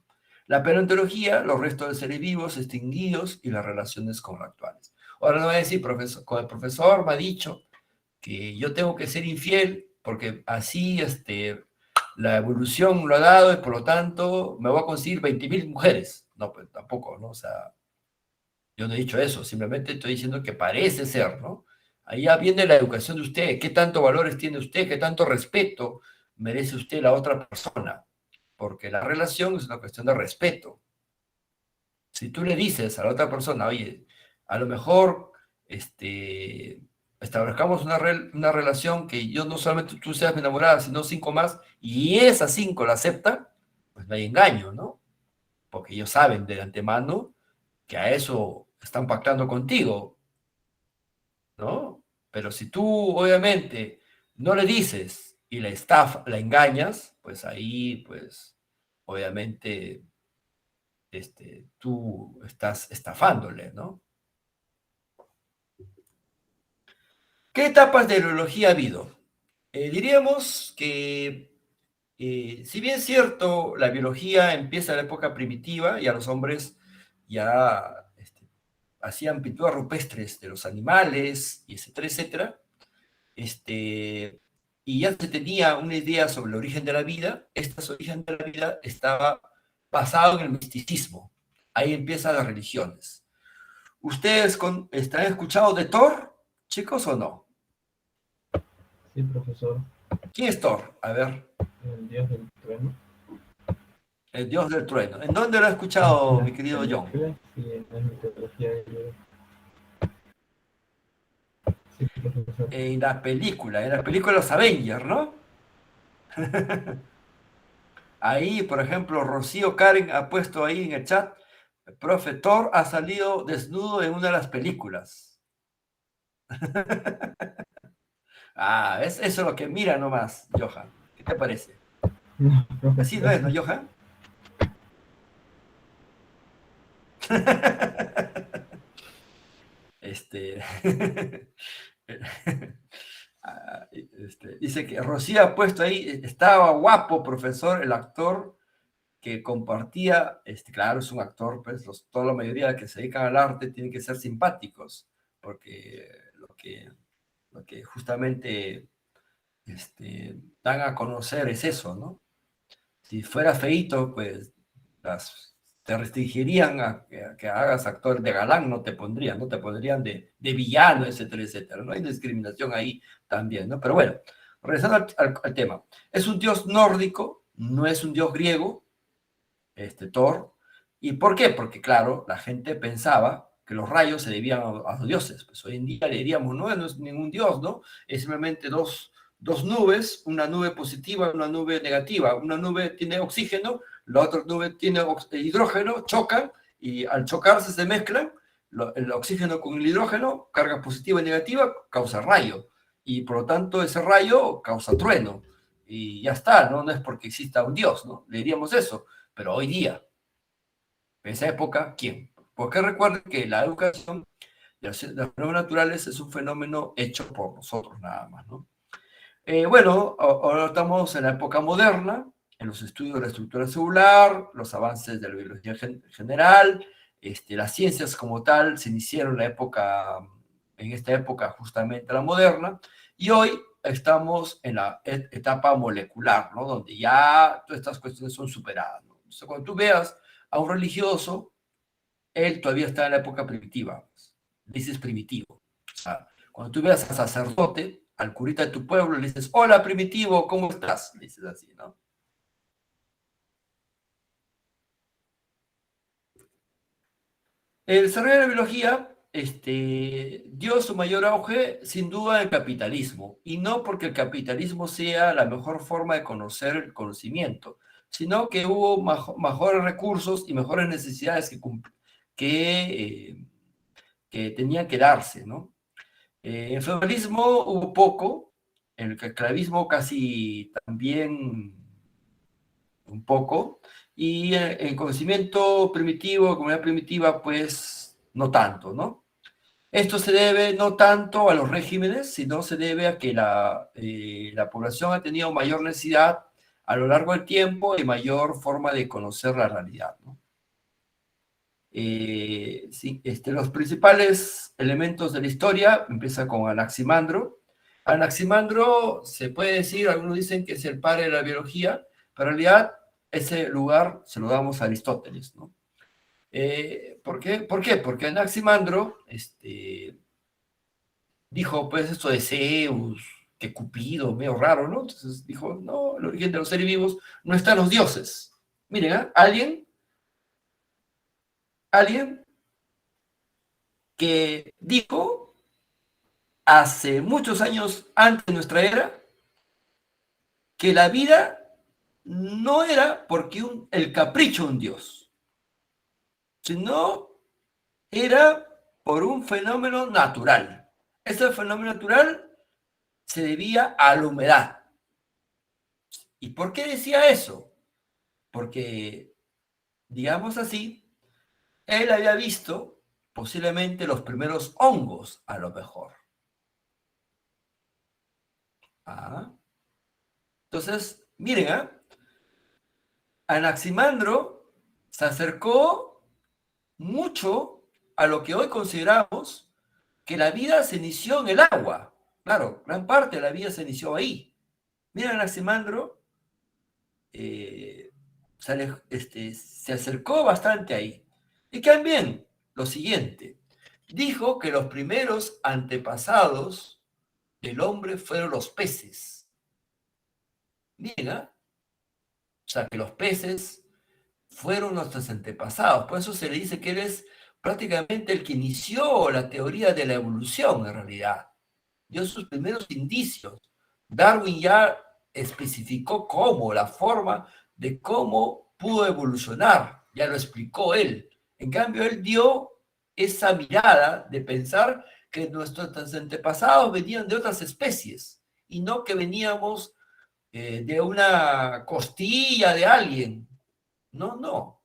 La paleontología, los restos de seres vivos extinguidos y las relaciones con los actuales. Ahora no voy a decir, profesor, como el profesor me ha dicho que yo tengo que ser infiel porque así la evolución lo ha dado y por lo tanto me voy a conseguir 20.000 mujeres. No, pues tampoco, ¿no? O sea, yo no he dicho eso, simplemente estoy diciendo que parece ser, ¿no? Ahí ya viene la educación de usted, qué tanto valores tiene usted, qué tanto respeto merece usted la otra persona, porque la relación es una cuestión de respeto. Si tú le dices a la otra persona, oye, a lo mejor establezcamos una relación que yo no solamente tú seas mi enamorada, sino 5 más, y esas 5 la aceptan, pues no hay engaño, ¿no? Porque ellos saben de antemano que a eso están pactando contigo, ¿no? Pero si tú, obviamente, no le dices y la engañas, pues ahí, pues, obviamente, tú estás estafándole, ¿no? ¿Qué etapas de la biología ha habido? Diríamos que, si bien es cierto, la biología empieza en la época primitiva y a los hombres ya hacían pinturas rupestres de los animales, y etcétera, etcétera, y ya se tenía una idea sobre el origen de la vida. Este origen de la vida estaba basado en el misticismo. Ahí empiezan las religiones. ¿Ustedes están escuchado de Thor, chicos, o no? Sí, profesor. ¿Quién es Thor? A ver, El dios del trueno. el dios del trueno. ¿En dónde lo ha escuchado, mi querido John? Sí, en la mitología griega. Sí, profesor. En la película de los Avengers, ¿no? Ahí, por ejemplo, Rocío Karen ha puesto ahí en el chat, el profe Thor ha salido desnudo en una de las películas. Eso es lo que mira nomás, Johan. ¿Qué te parece? No, profe, Así no es, ¿no, Johan? Este, dice que Rocío ha puesto ahí, estaba guapo, profesor, el actor que compartía, claro, es un actor, pues toda la mayoría que se dedican al arte tienen que ser simpáticos, porque lo que justamente dan a conocer es eso, ¿no? Si fuera feíto, pues te restringirían a que hagas actor de galán, no te pondrían de villano, etcétera, etcétera. No hay discriminación ahí también, ¿no? Pero bueno, regresando al tema. Es un dios nórdico, no es un dios griego, Thor. ¿Y por qué? Porque, claro, la gente pensaba que los rayos se debían a los dioses. Pues hoy en día le diríamos, no es ningún dios, ¿no? Es simplemente dos nubes, una nube positiva y una nube negativa. Una nube tiene oxígeno, la otra nube tiene hidrógeno, chocan y al chocarse se mezclan. El oxígeno con el hidrógeno, carga positiva y negativa, causa rayo. Y por lo tanto ese rayo causa trueno. Y ya está, ¿no? No es porque exista un dios, ¿no? Le diríamos eso. Pero hoy día, en esa época, ¿quién? Porque recuerden que la educación de los fenómenos naturales es un fenómeno hecho por nosotros nada más, ¿no? Bueno, ahora estamos en la época moderna, en los estudios de la estructura celular, los avances de la biología general, las ciencias como tal se iniciaron en esta época justamente la moderna, y hoy estamos en la etapa molecular, ¿no? Donde ya todas estas cuestiones son superadas, ¿no? Entonces, cuando tú veas a un religioso, él todavía está en la época primitiva, dices primitivo. O sea, cuando tú veas al sacerdote, al curita de tu pueblo, le dices, hola primitivo, ¿cómo estás? Le dices así, ¿no? El desarrollo de la biología dio su mayor auge sin duda el capitalismo, y no porque el capitalismo sea la mejor forma de conocer el conocimiento, sino que hubo mejores recursos y mejores necesidades que tenían que darse, ¿no? En feudalismo hubo poco, en el esclavismo casi también un poco, y en conocimiento primitivo, comunidad primitiva, pues no tanto, ¿no? Esto se debe no tanto a los regímenes, sino se debe a que la población ha tenido mayor necesidad a lo largo del tiempo y mayor forma de conocer la realidad, ¿no? Sí, los principales elementos de la historia empieza con Anaximandro. Anaximandro se puede decir, algunos dicen que es el padre de la biología, pero en realidad ese lugar se lo damos a Aristóteles, ¿no? ¿Por qué? ¿Por qué? Porque Anaximandro dijo, pues, esto de Zeus, que Cupido, medio raro, ¿no? Entonces dijo, no, el origen de los seres vivos no está en los dioses. Miren, ¿eh? Alguien que dijo hace muchos años antes de nuestra era que la vida no era porque el capricho de un dios, sino era por un fenómeno natural. Ese fenómeno natural se debía a la humedad. ¿Y por qué decía eso? Porque, digamos así, él había visto posiblemente los primeros hongos, a lo mejor. Ah. Entonces, miren, ¿eh? Anaximandro se acercó mucho a lo que hoy consideramos que la vida se inició en el agua. Claro, gran parte de la vida se inició ahí. Miren, Anaximandro se acercó bastante ahí. Y también lo siguiente, dijo que los primeros antepasados del hombre fueron los peces. Miren, ¿eh? O sea, que los peces fueron nuestros antepasados. Por eso se le dice que él es prácticamente el que inició la teoría de la evolución, en realidad. Dio sus primeros indicios. Darwin ya especificó cómo, la forma de cómo pudo evolucionar. Ya lo explicó él. En cambio, él dio esa mirada de pensar que nuestros antepasados venían de otras especies y no que veníamos de una costilla de alguien. No, no.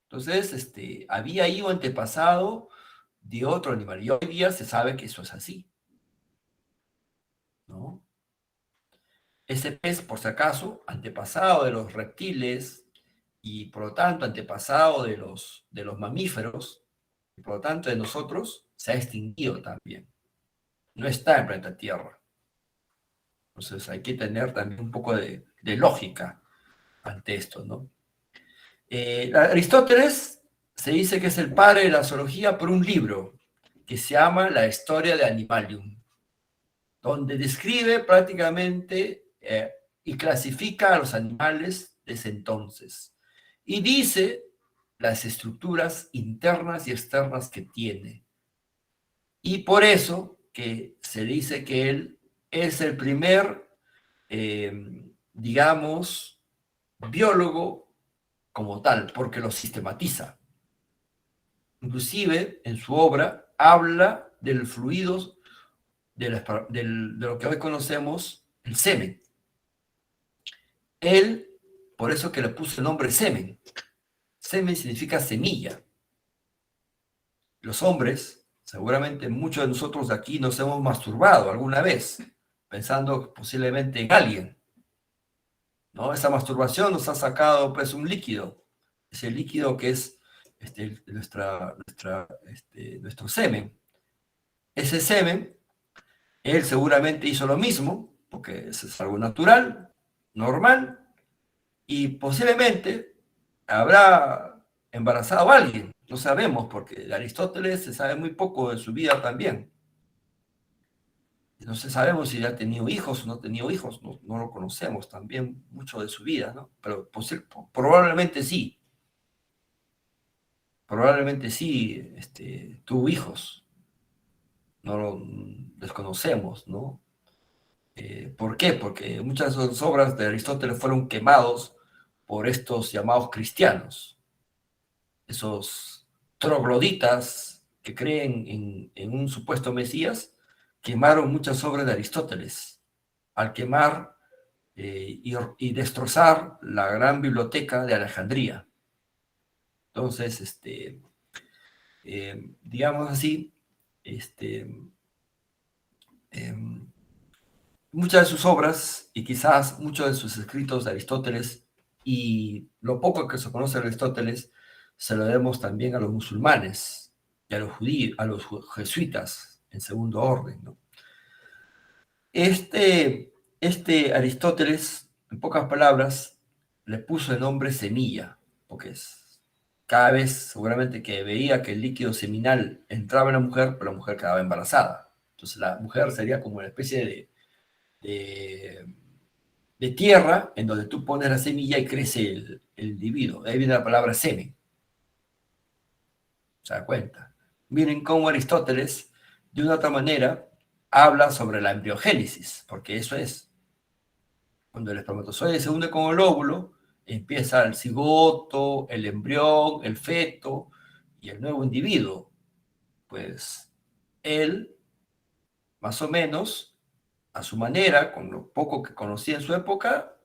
Entonces, había ahí un antepasado de otro animal. Y hoy día se sabe que eso es así, ¿no? Ese pez, por si acaso, antepasado de los reptiles y por lo tanto antepasado de los mamíferos, y por lo tanto de nosotros, se ha extinguido también. No está en planeta Tierra. Entonces hay que tener también un poco de lógica ante esto, ¿no? Aristóteles se dice que es el padre de la zoología por un libro que se llama La Historia de Animalium, donde describe prácticamente y clasifica a los animales de ese entonces. Y dice las estructuras internas y externas que tiene. Y por eso que se dice que él es el primer, digamos, biólogo como tal, porque lo sistematiza. Inclusive, en su obra, habla del fluidos de lo que hoy conocemos, el semen. Él, por eso que le puso el nombre semen. Semen significa semilla. Los hombres, seguramente muchos de nosotros de aquí nos hemos masturbado alguna vez, pensando posiblemente en alguien, ¿no? Esa masturbación nos ha sacado pues un líquido, ese líquido que es nuestro semen. Ese semen, él seguramente hizo lo mismo, porque eso es algo natural, normal, y posiblemente habrá embarazado a alguien. No sabemos, porque de Aristóteles se sabe muy poco de su vida también. No sabemos si ha tenido hijos o no ha tenido hijos, no lo conocemos también mucho de su vida, ¿no? Pero probablemente sí. Probablemente sí tuvo hijos. No lo desconocemos, ¿no? ¿Por qué? Porque muchas de las obras de Aristóteles fueron quemados por estos llamados cristianos, esos trogloditas que creen en un supuesto Mesías, quemaron muchas obras de Aristóteles. Al quemar y destrozar la gran biblioteca de Alejandría. Entonces, digamos así, muchas de sus obras y quizás muchos de sus escritos de Aristóteles y lo poco que se conoce de Aristóteles se lo debemos también a los musulmanes y a los judíos, a los jesuitas en segundo orden, ¿no? Este Aristóteles, en pocas palabras, le puso el nombre semilla, porque cada vez seguramente que veía que el líquido seminal entraba en la mujer, pero la mujer quedaba embarazada. Entonces la mujer sería como una especie de tierra en donde tú pones la semilla y crece el individuo. De ahí viene la palabra semen. ¿Se da cuenta? Miren cómo Aristóteles, de una otra manera, habla sobre la embriogénesis, porque eso es. Cuando el espermatozoide se hunde con el óvulo, empieza el cigoto, el embrión, el feto y el nuevo individuo. Pues él, más o menos, a su manera, con lo poco que conocía en su época,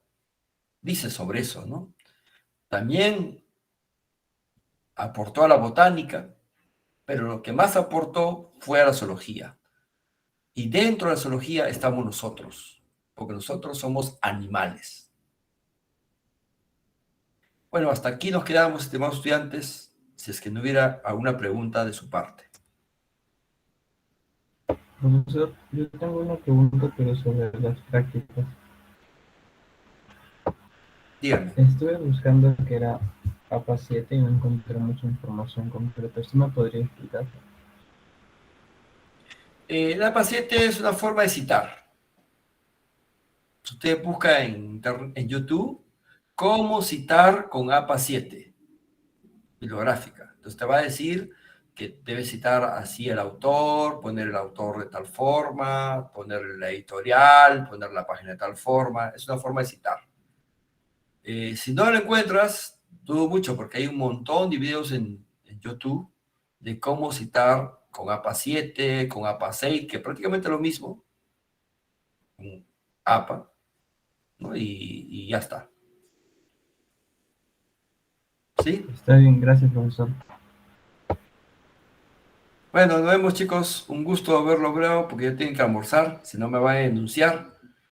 dice sobre eso, ¿no? También aportó a la botánica, pero lo que más aportó fue a la zoología. Y dentro de la zoología estamos nosotros, porque nosotros somos animales. Bueno, hasta aquí nos quedamos, estimados estudiantes, si es que no hubiera alguna pregunta de su parte. Profesor, yo tengo una pregunta, pero sobre las prácticas. Dígame. Estuve buscando que era APA 7 y no encontré mucha información concreta. ¿Usted me podría explicar? La APA 7 es una forma de citar. Si usted busca en YouTube cómo citar con APA 7, bibliográfica. Entonces te va a decir que debe citar así el autor, poner el autor de tal forma, poner la editorial, poner la página de tal forma. Es una forma de citar. Si no lo encuentras, dudo mucho porque hay un montón de videos en YouTube de cómo citar con APA 7, con APA 6, que prácticamente lo mismo, con APA, ¿no? Y ya está. ¿Sí? Está bien, gracias, profesor. Bueno, nos vemos, chicos. Un gusto haberlo logrado porque ya tienen que almorzar, si no me van a denunciar.